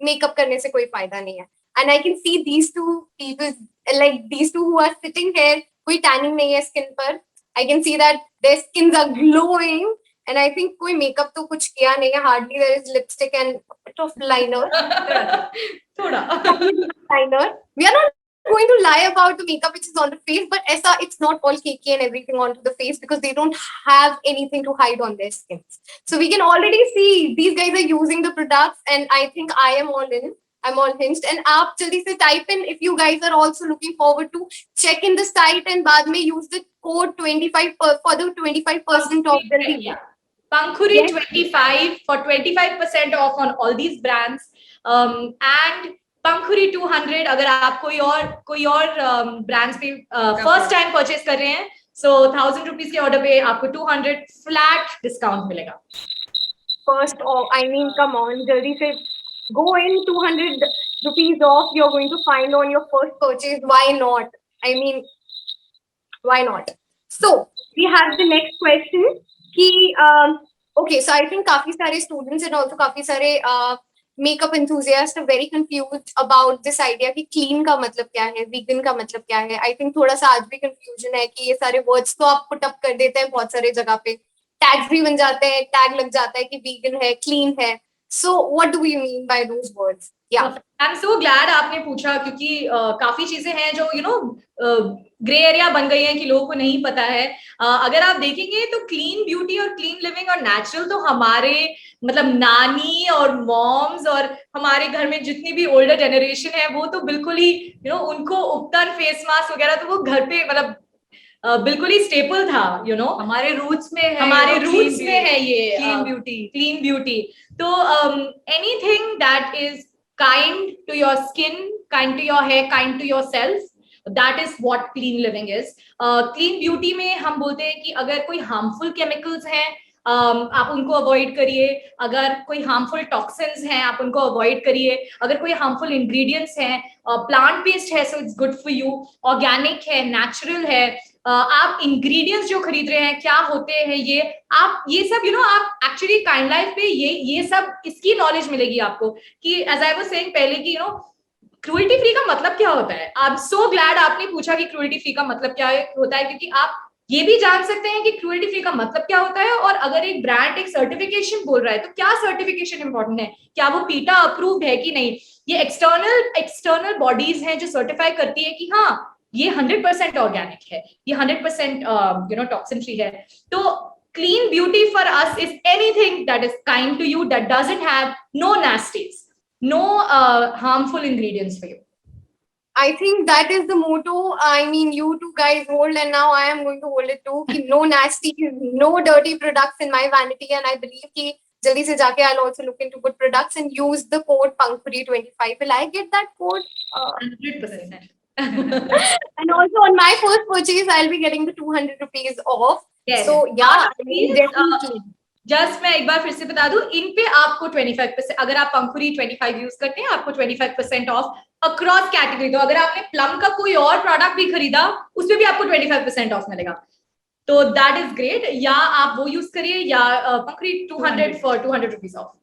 मेकअप करने से कोई फायदा नहीं है. And I can see these two people, like these two who are sitting here, कोई tanning नहीं है स्किन पर. I can see that their skins are glowing. And I think कोई मेकअप तो कुछ किया नहीं है. Hardly there is lipstick and a bit of liner. थोड़ा. Liner. We are not going to lie about the makeup which is on the face, but ऐसा it's not all cakey and everything onto the face because they don't have anything to hide on their skins. So we can already see these guys are using the products, and I think I am all in. I'm all hinged. And आप जल्दी से type in if you guys are also looking forward to check in the site and बाद में use the code 25 for the 25% off. Yeah. Pankhuri 25 for 25% off on all these brands. And Pankhuri 200 अगर आप कोई और brands पे first time purchase कर रहे हैं, so 1000 rupees के order पे आपको 200 flat discount मिलेगा. First off, I mean, come on, jaldi se go in, 200 rupees off you're going to find on your first purchase. Why not? I mean, why not? So we have the next question कि okay, so I think काफी सारे students and also काफी सारे makeup enthusiasts are very confused about this idea कि clean का मतलब क्या है, vegan का मतलब क्या है. I think थोड़ा सा आज भी confusion है कि ये सारे words तो आप put up कर देते हैं बहुत सारे जगह पे, tags भी बन जाते हैं, tag लग जाता है कि vegan है, clean है. So what do we mean by those words? Yeah. I'm so glad आपने पूछा क्योंकि काफी चीजें हैं जो ग्रे एरिया बन गई हैं कि लोगों को नहीं पता है. अगर आप देखेंगे तो क्लीन ब्यूटी और क्लीन लिविंग और नेचुरल तो हमारे मतलब नानी और मॉम्स और हमारे घर में जितनी भी ओल्डर जनरेशन है वो तो बिल्कुल ही उनको उपटन फेस मास्क वगैरह तो वो घर पे मतलब बिल्कुल ही स्टेपल था. हमारे रूट्स में है ये क्लीन ब्यूटी. तो anything that is kind to your skin, kind to your hair, kind to yourself, that is what clean living is. Clean beauty में हम बोलते हैं कि अगर कोई harmful chemicals हैं आप उनको अवॉइड करिए, अगर कोई हार्मफुल टॉक्सिन्स हैं आप उनको अवॉइड करिए, अगर कोई हार्मफुल इंग्रेडिएंट्स हैं, प्लांट बेस्ड है so it's good for you, organic है, नेचुरल है, आप इंग्रेडिएंट्स जो खरीद रहे हैं क्या होते हैं ये सब आप एक्चुअली काइंड लाइफ पे ये सब इसकी नॉलेज मिलेगी आपको कि एज आई वाज सेइंग पहले कि क्रूएल्टी फ्री का मतलब क्या होता है. आई एम सो ग्लैड आपने पूछा कि क्रूएल्टी फ्री का मतलब क्या होता है क्योंकि आप ये भी जान सकते हैं कि क्रूएल्टी फ्री का मतलब क्या होता है. और अगर एक ब्रांड एक सर्टिफिकेशन बोल रहा है तो क्या सर्टिफिकेशन इंपॉर्टेंट है, क्या वो पीटा अप्रूव्ड है कि नहीं. ये एक्सटर्नल बॉडीज हैं जो सर्टिफाई करती है कि हाँ ये 100% ऑर्गेनिक है, ये 100% टॉक्सिन फ्री है. तो clean beauty for us is anything that is kind to you, that doesn't have no nasties, no harmful ingredients for you. I think that is the motto. I mean, you two guys hold, and now I am going to hold it too. कि no nasty, no dirty products in my vanity, and I believe कि जल्दी से जाके I'll also look into good products and use the code Pankhuri25. Will I get that code? 100%. And also on my first purchase, I'll be getting the 200 rupees off. Yes. So yeah, definitely. Just मैं एक बार फिर से बता दूं, इन पे आपको 25%, अगर आप पंखुरी 25 यूज करते हैं आपको 25% ऑफ अक्रॉस कैटेगरी. तो अगर आपने प्लम का कोई और प्रोडक्ट भी खरीदा उसमें भी आपको 25% ऑफ मिलेगा. तो दैट इज ग्रेट. या आप वो यूज करिए या पंखुरी 200 for 200 rupees of.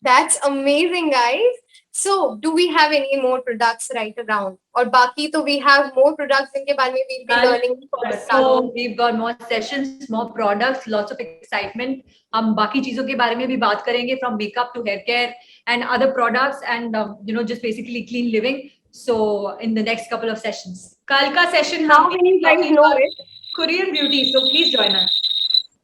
That's amazing, guys. So, do we have any more products right around? Or बाकी तो we have more products इनके बारे में we'll be learning. So we've got more sessions, more products, lots of excitement. हम बाकी चीजों के बारे में भी बात करेंगे from makeup to hair care and other products and just basically clean living. So in the next couple of sessions. कल का session now when you guys know it, Korean beauty. So please join us.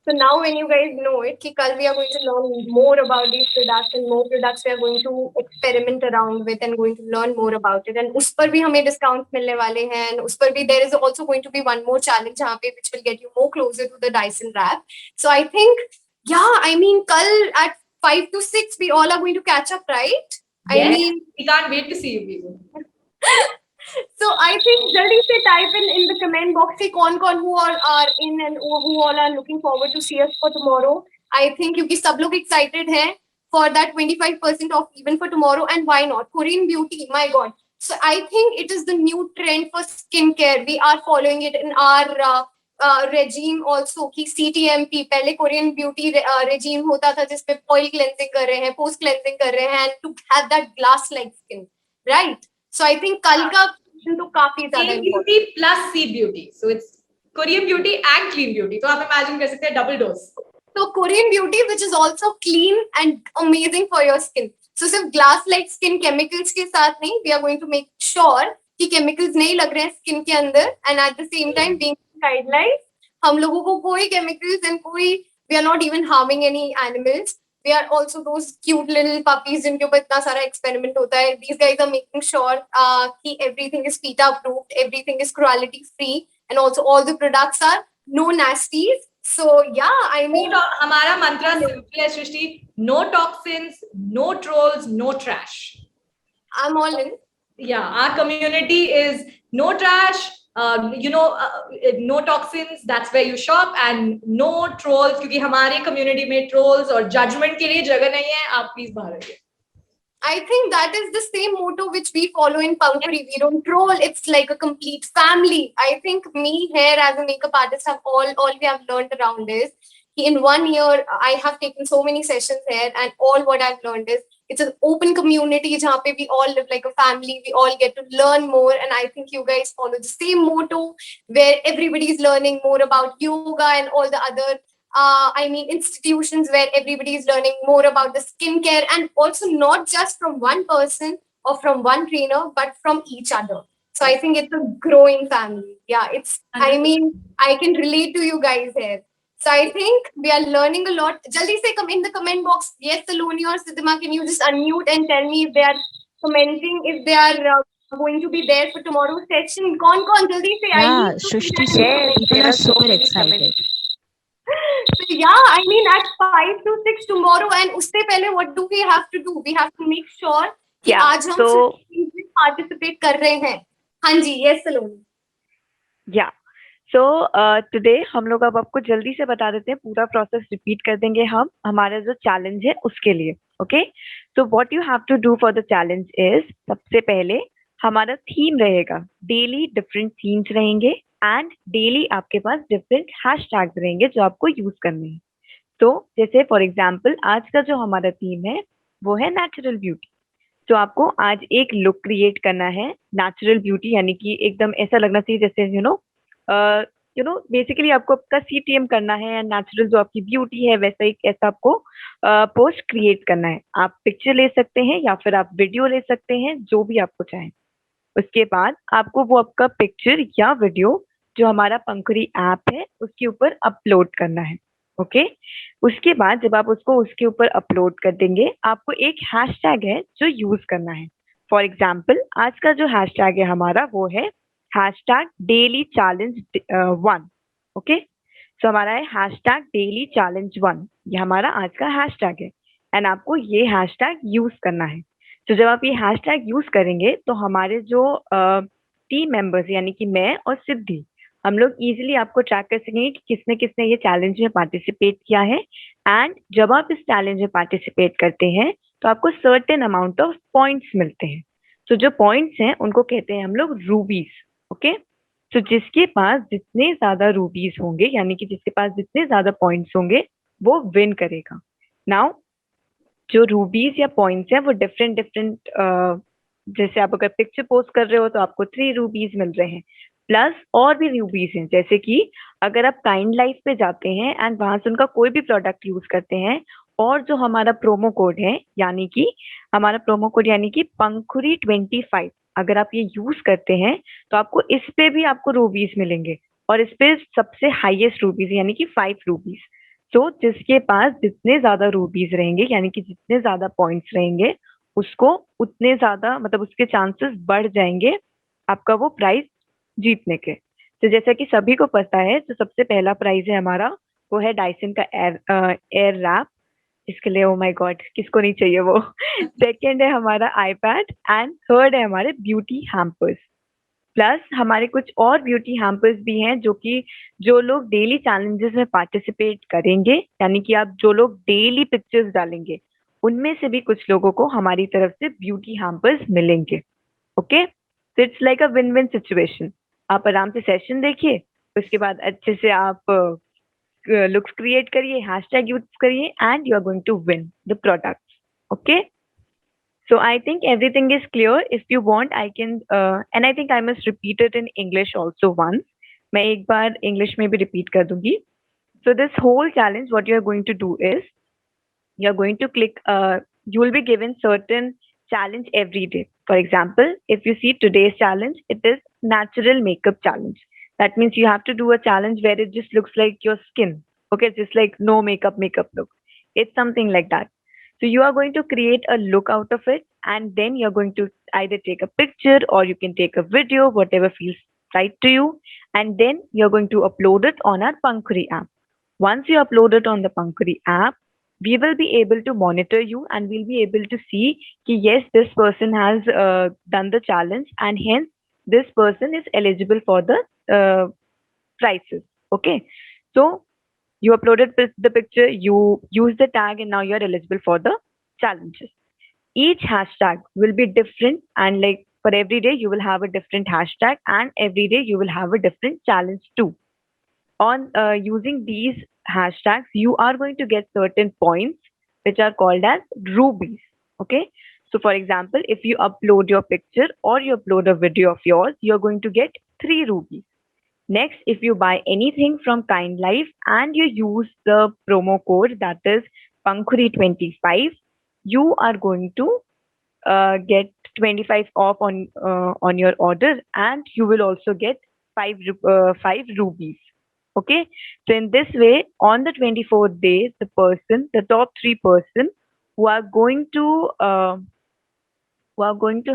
So now when you guys know it, कि कल we are going to learn more about these products and more products we are going to experiment around with and going to learn more about it. And उस पर भी हमें discounts मिलने वाले हैं. And उस पर भी there is also going to be one more challenge जहाँ पे which will get you more closer to the Dyson wrap. So I think, yeah, I mean कल at 5 to 6 we all are going to catch up, right? Yes. I mean we can't wait to see you people. So I think jaldi se type in the comment box se कौन who all are in and who all are looking forward to see us for tomorrow. I think क्योंकि सब लोग excited हैं for that 25% off even for tomorrow, and why not? Korean beauty, my God. So I think it is the new trend for skincare. We are following it in our regime also कि CTMP पहले Korean beauty regime होता था जिसमें oil cleansing कर रहे हैं, post cleansing कर रहे हैं, and to have that glass like skin, right? So I think कल का तो काफी ज्यादा Clean beauty plus C beauty. So it's Korean beauty and clean beauty. तो आप imagine कर सकते हैं double dose. So Korean beauty which is also clean and amazing for your skin. So सिर्फ glass like skin chemicals के साथ नहीं, we are going to make sure कि chemicals नहीं लग रहे हैं skin के अंदर, and at the same time being guidelines, हम लोगों को कोई chemicals and कोई, we are not even harming any animals. We are also those cute little puppies जिनके ऊपर इतना सारा experiment होता है. These guys are making sure कि everything is PETA approved, everything is cruelty free, and also all the products are no nasties. So yeah, I mean, हमारा mantra simple है सृष्टि, no toxins, no trolls, no trash. I'm all in. Yeah, our community is no trash, no toxins, that's where you shop, and no trolls, क्योंकि हमारे community में trolls और judgment के लिए जगह नहीं है, आप please बाहर रहिए. I think that is the same motto which we follow in Pankuri. We don't troll. It's like a complete family. I think me here as a makeup artist have all we have learned around is in 1 year I have taken so many sessions here, and all what I've learned is it's an open community जहाँ पे we all live like a family. We all get to learn more, and I think you guys follow the same motto where everybody is learning more about yoga and all the other institutions where everybody is learning more about the skincare, and also not just from one person or from one trainer, but from each other. So I think it's a growing family. Yeah, I can relate to you guys here. So I think we are learning a lot. Jaldi se come in the comment box. Yes, Saloni or Siddhima, can you just unmute and tell me if they are commenting, if they are going to be there for tomorrow's session? Kon, jaldi se. Yeah, Shrishti, people are super excited. So yeah, I mean at 5 to 6 tomorrow, and उससे पहले what do we have to do? We have to make sure कि आज हम participate कर रहे हैं. हाँ जी, yes Saloni. Yeah. So today हम लोग अब आपको जल्दी से बता देते हैं, पूरा प्रोसेस रिपीट कर देंगे हम हमारा जो चैलेंज है उसके लिए. ओके, तो what you have to do for the challenge is, सबसे पहले हमारा थीम रहेगा, डेली डिफरेंट थीम्स रहेंगे, एंड डेली आपके पास डिफरेंट हैशटैग्स रहेंगे जो आपको यूज करने हैं. तो जैसे फॉर एग्जांपल आज का जो हमारा थीम है वो है नेचुरल ब्यूटी. तो आपको आज एक लुक क्रिएट करना है नेचुरल ब्यूटी, यानी कि एकदम ऐसा लगना चाहिए जैसे यू नो बेसिकली आपको आपका CTM करना है, नेचुरल जो आपकी ब्यूटी है वैसा एक ऐसा आपको पोस्ट क्रिएट करना है. आप पिक्चर ले सकते हैं या फिर आप वीडियो ले सकते हैं, जो भी आपको चाहें. उसके बाद आपको वो आपका पिक्चर या वीडियो जो हमारा पंखुरी ऐप है उसके ऊपर अपलोड करना है. ओके, उसके बाद जब आप उसको उसके ऊपर अपलोड कर देंगे, आपको एक हैशटैग है जो यूज करना है. फॉर एग्जाम्पल आज का जो हैशटैग है हमारा वो है हैशटैग डेली चैलेंज 1. ओके, सो हमारा है हैशटैग डेली चैलेंज 1, ये हमारा आज का हैशटैग है, एंड आपको ये हैशटैग यूज करना है. तो जब आप ये हैशटैग यूज करेंगे तो हमारे जो टीम मेंबर्स यानी कि मैं और सिद्धि, हम लोग इजीली आपको ट्रैक कर सकेंगे कि किसने किसने ये चैलेंज में पार्टिसिपेट किया है. एंड जब आप इस चैलेंज में पार्टिसिपेट करते हैं तो आपको सर्टेन अमाउंट ऑफ पॉइंट्स मिलते हैं. तो जो पॉइंट्स हैं उनको कहते हैं हम लोग रूबीज. ओके, तो जिसके पास जितने ज्यादा रूबीज होंगे यानी कि जिसके पास जितने ज्यादा पॉइंट्स होंगे वो विन करेगा. नाउ जो रूबीज या पॉइंट्स हैं वो डिफरेंट जैसे आप अगर पिक्चर पोस्ट कर रहे हो तो आपको 3 रूबीज मिल रहे हैं, प्लस और भी रूबीज हैं. जैसे कि अगर आप काइंड लाइफ पे जाते हैं एंड वहां से उनका कोई भी प्रोडक्ट यूज करते हैं, और जो हमारा प्रोमो कोड है यानी कि पंखुरी 25, अगर आप ये यूज करते हैं तो आपको इस पे भी आपको रूबीज मिलेंगे, और इस पे सबसे हाईएस्ट रूबीज यानी कि 5 रूबीज. तो जिसके पास जितने ज्यादा रूबीज रहेंगे यानी कि जितने ज्यादा पॉइंट्स रहेंगे उसको उतने ज्यादा मतलब उसके चांसेस बढ़ जाएंगे आपका वो प्राइज जीतने के. तो जैसा कि सभी को पता है, तो सबसे पहला प्राइज है हमारा वो है डायसन का एयर रैप, इसके लिए ओ माय गॉड किसको नहीं चाहिए वो. सेकंड है हमारा iPad, एंड थर्ड है हमारे ब्यूटी हैम्पर्स. प्लस हमारे कुछ और ब्यूटी हैम्पर्स भी हैं जो कि जो लोग डेली चैलेंजेस में पार्टिसिपेट करेंगे, यानी कि आप जो लोग डेली पिक्चर्स डालेंगे उनमें से भी कुछ लोगों को हमारी तरफ से ब्यूटी हैम्पर्स मिलेंगे. ओके, तो it's like a win win situation. आप आराम से सेशन देखिए, उसके बाद अच्छे से आप looks क्रिएट करिए, हैशटैग यूज करिए, and you are going to win the product. Okay, so I think everything is clear. If you want, I can, and I think I must repeat it in English also once. मैं एक बार English में भी repeat कर दूंगी. So this whole challenge, what you are going to do is, you are going to click, you will be given certain challenge every day. For example, if you see today's challenge, it is natural makeup challenge. That means you have to do a challenge where it just looks like your skin. Okay, just like no makeup look. It's something like that. So you are going to create a look out of it, and then you're going to either take a picture or you can take a video, whatever feels right to you, and then you're going to upload it on our Pankhuri app. Once you upload it on the Pankhuri app, we will be able to monitor you and we'll be able to see कि yes, this person has done the challenge and hence this person is eligible for the prizes. Okay, so you uploaded the picture, you use the tag, and now you're eligible for the challenges. Each hashtag will be different, and like for every day you will have a different hashtag, and every day you will have a different challenge too. On using these hashtags, you are going to get certain points which are called as rubies. Okay, so for example, if you upload your picture or you upload a video of yours, you're going to get 3 rubies. Next, if you buy anything from Kind Life and you use the promo code that is Pankhuri25, you are going to get 25 off on your order, and you will also get 5 rubies. Okay, so in this way, on the 24th day, the top 3 person who are going to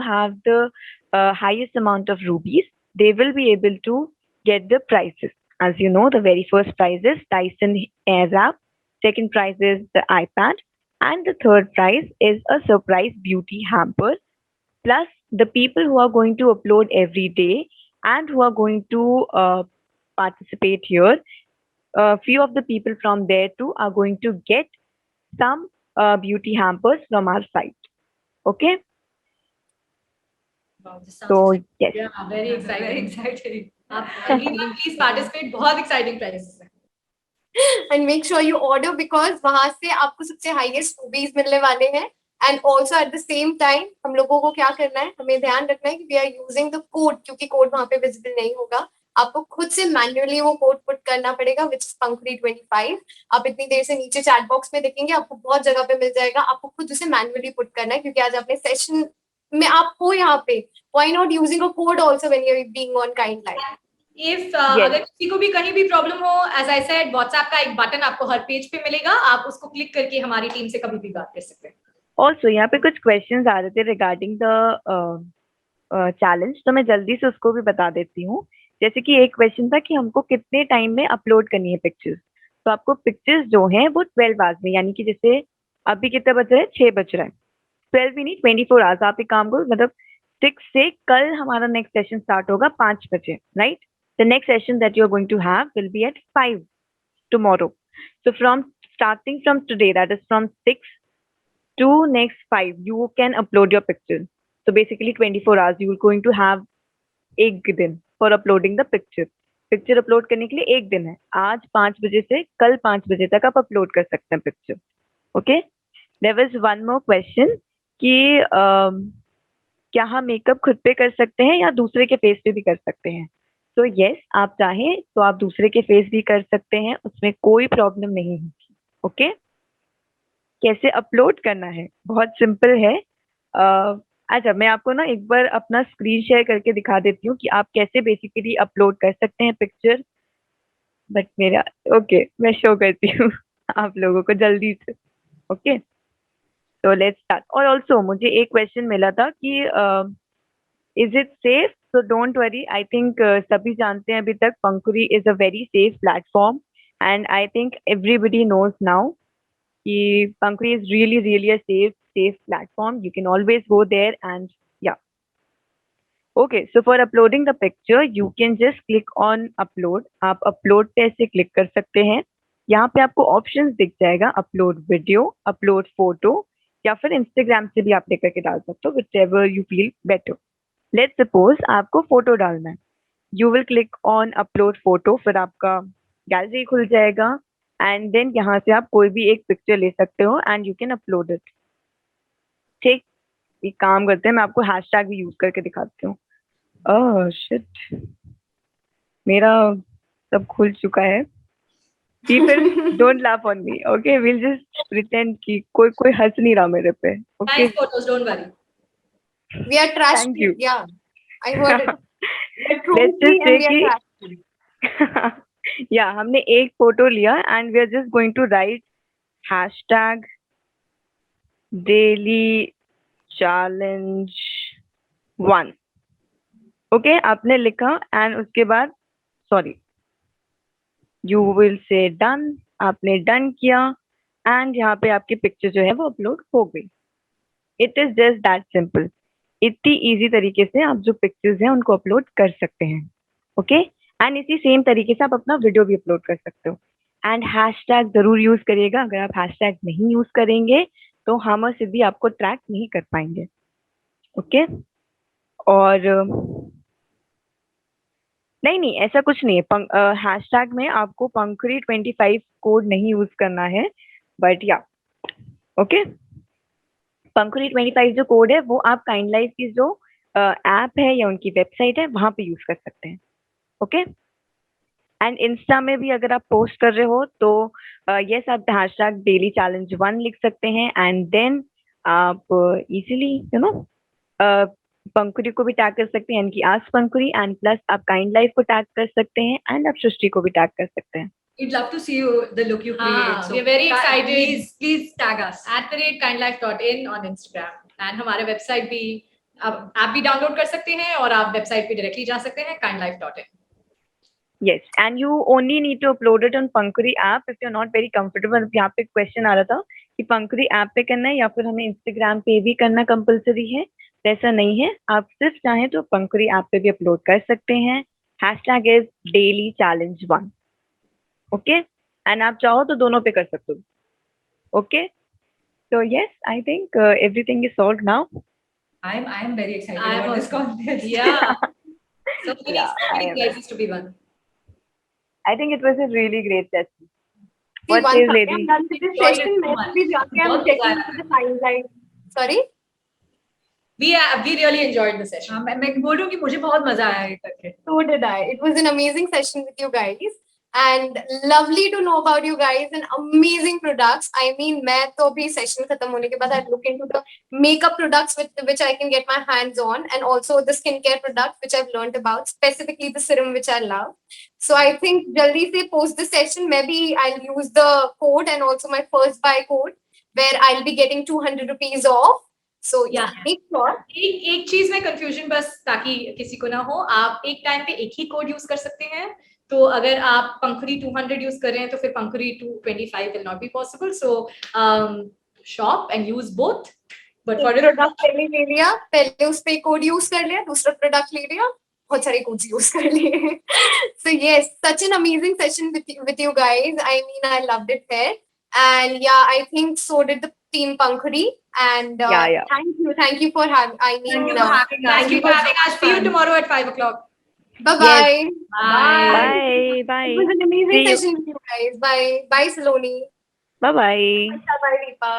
have the highest amount of rubies, they will be able to get the prizes. As you know, the very first prize is Dyson Airwrap, second prize is the iPad, and the third prize is a surprise beauty hamper. Plus, the people who are going to upload every day and who are going to participate here, a few of the people from there too are going to get some beauty hampers from our site. Okay, Wow, this sounds so exciting. yes. Yeah, very exciting. Very exciting. Everyone please participate. बहुत exciting prizes हैं. and make sure you order because वहां से आपको सबसे highest rupees मिलने वाले हैं. And also at the same time, हम लोगों को क्या करना है, हमें ध्यान रखना है कि we are using the code, क्योंकि कोड वहां पे विजिबल नहीं होगा. आपको खुद से मैन्युअली वो कोड पुट करना पड़ेगा, which is Pankhuri25. आप इतनी देर से नीचे चैट बॉक्स में देखेंगे, आपको बहुत जगह पे मिल जाएगा. आपको खुद उसे मैन्युअली पुट करना है, क्योंकि आज आपने सेशन में आप हो यहाँ पे. Why not using a code also when you're being on Kind Life? If Yes. अगर किसी को भी कहीं भी प्रॉब्लम हो, as I said, WhatsApp का एक बटन आपको हर पेज पे मिलेगा, आप उसको क्लिक करके हमारी टीम से कभी भी बात कर सकते हैं. Also, यहाँ पे कुछ questions आ रहे थे regarding the challenge, तो मैं जल्दी से उसको भी बता देती हूँ. जैसे कि एक क्वेश्चन था कि हमको कितने टाइम में अपलोड करनी है पिक्चर्स. तो आपको पिक्चर्स जो हैं वो 12 आवर्स में, यानी कि जैसे अभी कितना बज रहा है, 6 बज रहा है, 12 भी नहीं 24 आवर्स. आप एक काम करो, मतलब 6 से कल हमारा नेक्स्ट सेशन स्टार्ट होगा 5 बजे, right? The next session that you're going to have will be at 5 tomorrow. So starting from today, that is from 6 to next 5, you can upload your pictures. So basically 24 hours you are going to have एक दिन for uploading the picture. Picture upload करने के लिए एक दिन है. आज 5 बजे से कल 5 बजे तक आप upload कर सकते हैं picture. Okay? There was one more question कि क्या हम मेकअप खुद पे कर सकते हैं या दूसरे के फेस पे भी कर सकते हैं? तो यस, आप चाहें तो आप दूसरे के फेस भी कर सकते हैं, उसमें कोई प्रॉब्लम नहीं होगी. ओके, कैसे अपलोड करना है? बहुत सिंपल है. अच्छा, मैं आपको ना एक बार अपना स्क्रीन शेयर करके दिखा देती हूँ कि आप कैसे बेसिकली अपलोड कर सकते हैं पिक्चर. बट मेरा ओके, मैं शो करती हूँ आप लोगों को जल्दी से. ओके, तो लेट्स स्टार्ट. और ऑल्सो मुझे एक क्वेश्चन मिला था कि is it safe? So don't worry, I think सभी जानते हैं अभी तक Pankhuri is a very safe platform, and I think everybody knows now कि Pankhuri is really a safe platform. You can always go there and yeah. Okay, so for uploading the picture, you can just click on upload. आप upload पे ऐसे click कर सकते हैं. यहाँ पे आपको options दिख जाएगा, upload video, upload photo, या फिर Instagram से भी आप लेकर के डाल सकते हो, whichever you feel better. Let's suppose आपको photo डालना है. You will click on upload photo, फिर आपका gallery खुल जाएगा, and then यहाँ से आप कोई भी एक picture ले सकते हो and you can upload it. ठीक, एक काम करते हैं, मैं आपको हैशटैग भी यूज करके दिखाती हूँ. ओह शिट, मेरा सब खुल चुका है. People, don't laugh on me, okay? We'll just pretend कि कोई हंस नहीं रहा मेरे पे, okay? Nice photos, don't worry. We are trash. Thank you. Yeah, I heard it. Let's just say कि या हमने एक फोटो लिया and we are just going to write hashtag daily challenge 1. Okay, आपने लिखा एंड उसके बाद sorry you will say done. आपने डन किया एंड यहाँ पे आपकी पिक्चर जो है वो अपलोड हो गई. It is just that simple. इतनी इजी तरीके से आप जो पिक्चर्स हैं उनको अपलोड कर सकते हैं. ओके, एंड इसी सेम तरीके से आप अपना वीडियो भी अपलोड कर सकते हो. एंड हैशटैग जरूर यूज करिएगा. अगर आप हैशटैग नहीं यूज करेंगे तो हम और सिद्धि आपको ट्रैक नहीं कर पाएंगे. ओके, और नहीं ऐसा कुछ नहीं है. हैशटैग में आपको पंखुरी 25 कोड नहीं यूज करना है, बट या ओके, पंखुरी 25 जो कोड है वो आप काइंड लाइफ की जो ऐप है या उनकी वेबसाइट है वहां पे यूज कर सकते हैं. ओके, एंड इंस्टा में भी अगर आप पोस्ट कर रहे हो तो यस आप हैशटैग डेली चैलेंज 1 लिख सकते हैं एंड देन आप इजीली यू नो पंकुरी को भी टैग कर सकते हैं, यानी कि आस्क पंकुरी, एंड प्लस आप काइंड लाइफ को टैग कर सकते हैं एंड आप सृष्टि को भी टैग कर सकते हैं. We'd love to see you, the look you create. We're very excited. Please tag us. @kindlife.in on Instagram. And हमारे वेबसाइट भी आप ऐप भी डाउनलोड कर सकते हैं और आप वेबसाइट पे डायरेक्टली जा सकते हैं kindlife.in. Yes, and you only need to upload it on Pankuri app if you're not very comfortable. यहाँ पे क्वेश्चन आ रहा था कि पंकुरी ऐप पे करना है या फिर हमें इंस्टाग्राम पे भी करना कंपलसरी है. ऐसा नहीं है, आप सिर्फ चाहें तो पंकुरी ऐप पे भी अपलोड कर सकते हैं. Hashtag is daily challenge 1. Okay, and आप चाहो तो दोनों पे कर सकते हो. Okay, so yes, I think everything is solved now. I am very excited I am about this also. contest. Yeah. So many, Yeah, so I many am. prizes to be won. I think it was a really great session. See, What once says I lady? am done with this Enjoyed it session, so मैं much. भी जाके I'm बहुत checking मजा into the timeline. Sorry. We really enjoyed the session. हाँ, मैं बोल रही हूँ कि मुझे बहुत मजा आया ये करके. So did I. It was an amazing session with you guys. And lovely to know about you guys and amazing products. I mean, मैं तो अभी session खत्म होने के बाद I look into the makeup products which I can get my hands on, and also the skincare products which I've learned about, specifically the serum which I love. So I think जल्दी से post the session, maybe I'll use the code and also my first buy code where I'll be getting 200 rupees off. So yeah, make sure. एक चीज में confusion बस ताकि किसी को ना हो, आप एक टाइम पे एक ही कोड यूज कर सकते हैं. तो अगर आप पंखुरी 200 यूज कर रहे हैं तो फिर पंखुरी 225 will not be possible. So shop and use both. But for product पहले ले लिया, पहले उस पे कोड यूज कर लिया, दूसरा प्रोडक्ट ले लिया, बहुत सारे कोड्स यूज कर लिए. So yes, such an amazing session with you guys. I mean, I loved it there. And yeah, I think so did the team Pankhuri. And Yeah. thank you for having. I mean, Thank you for having us. thank you for having us. See you tomorrow at 5 o'clock. bye bye. Bye. Bye. It was an amazing See you. session with you guys. Bye, Saloni. Bye. Bye, Deepa.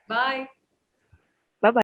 Bye.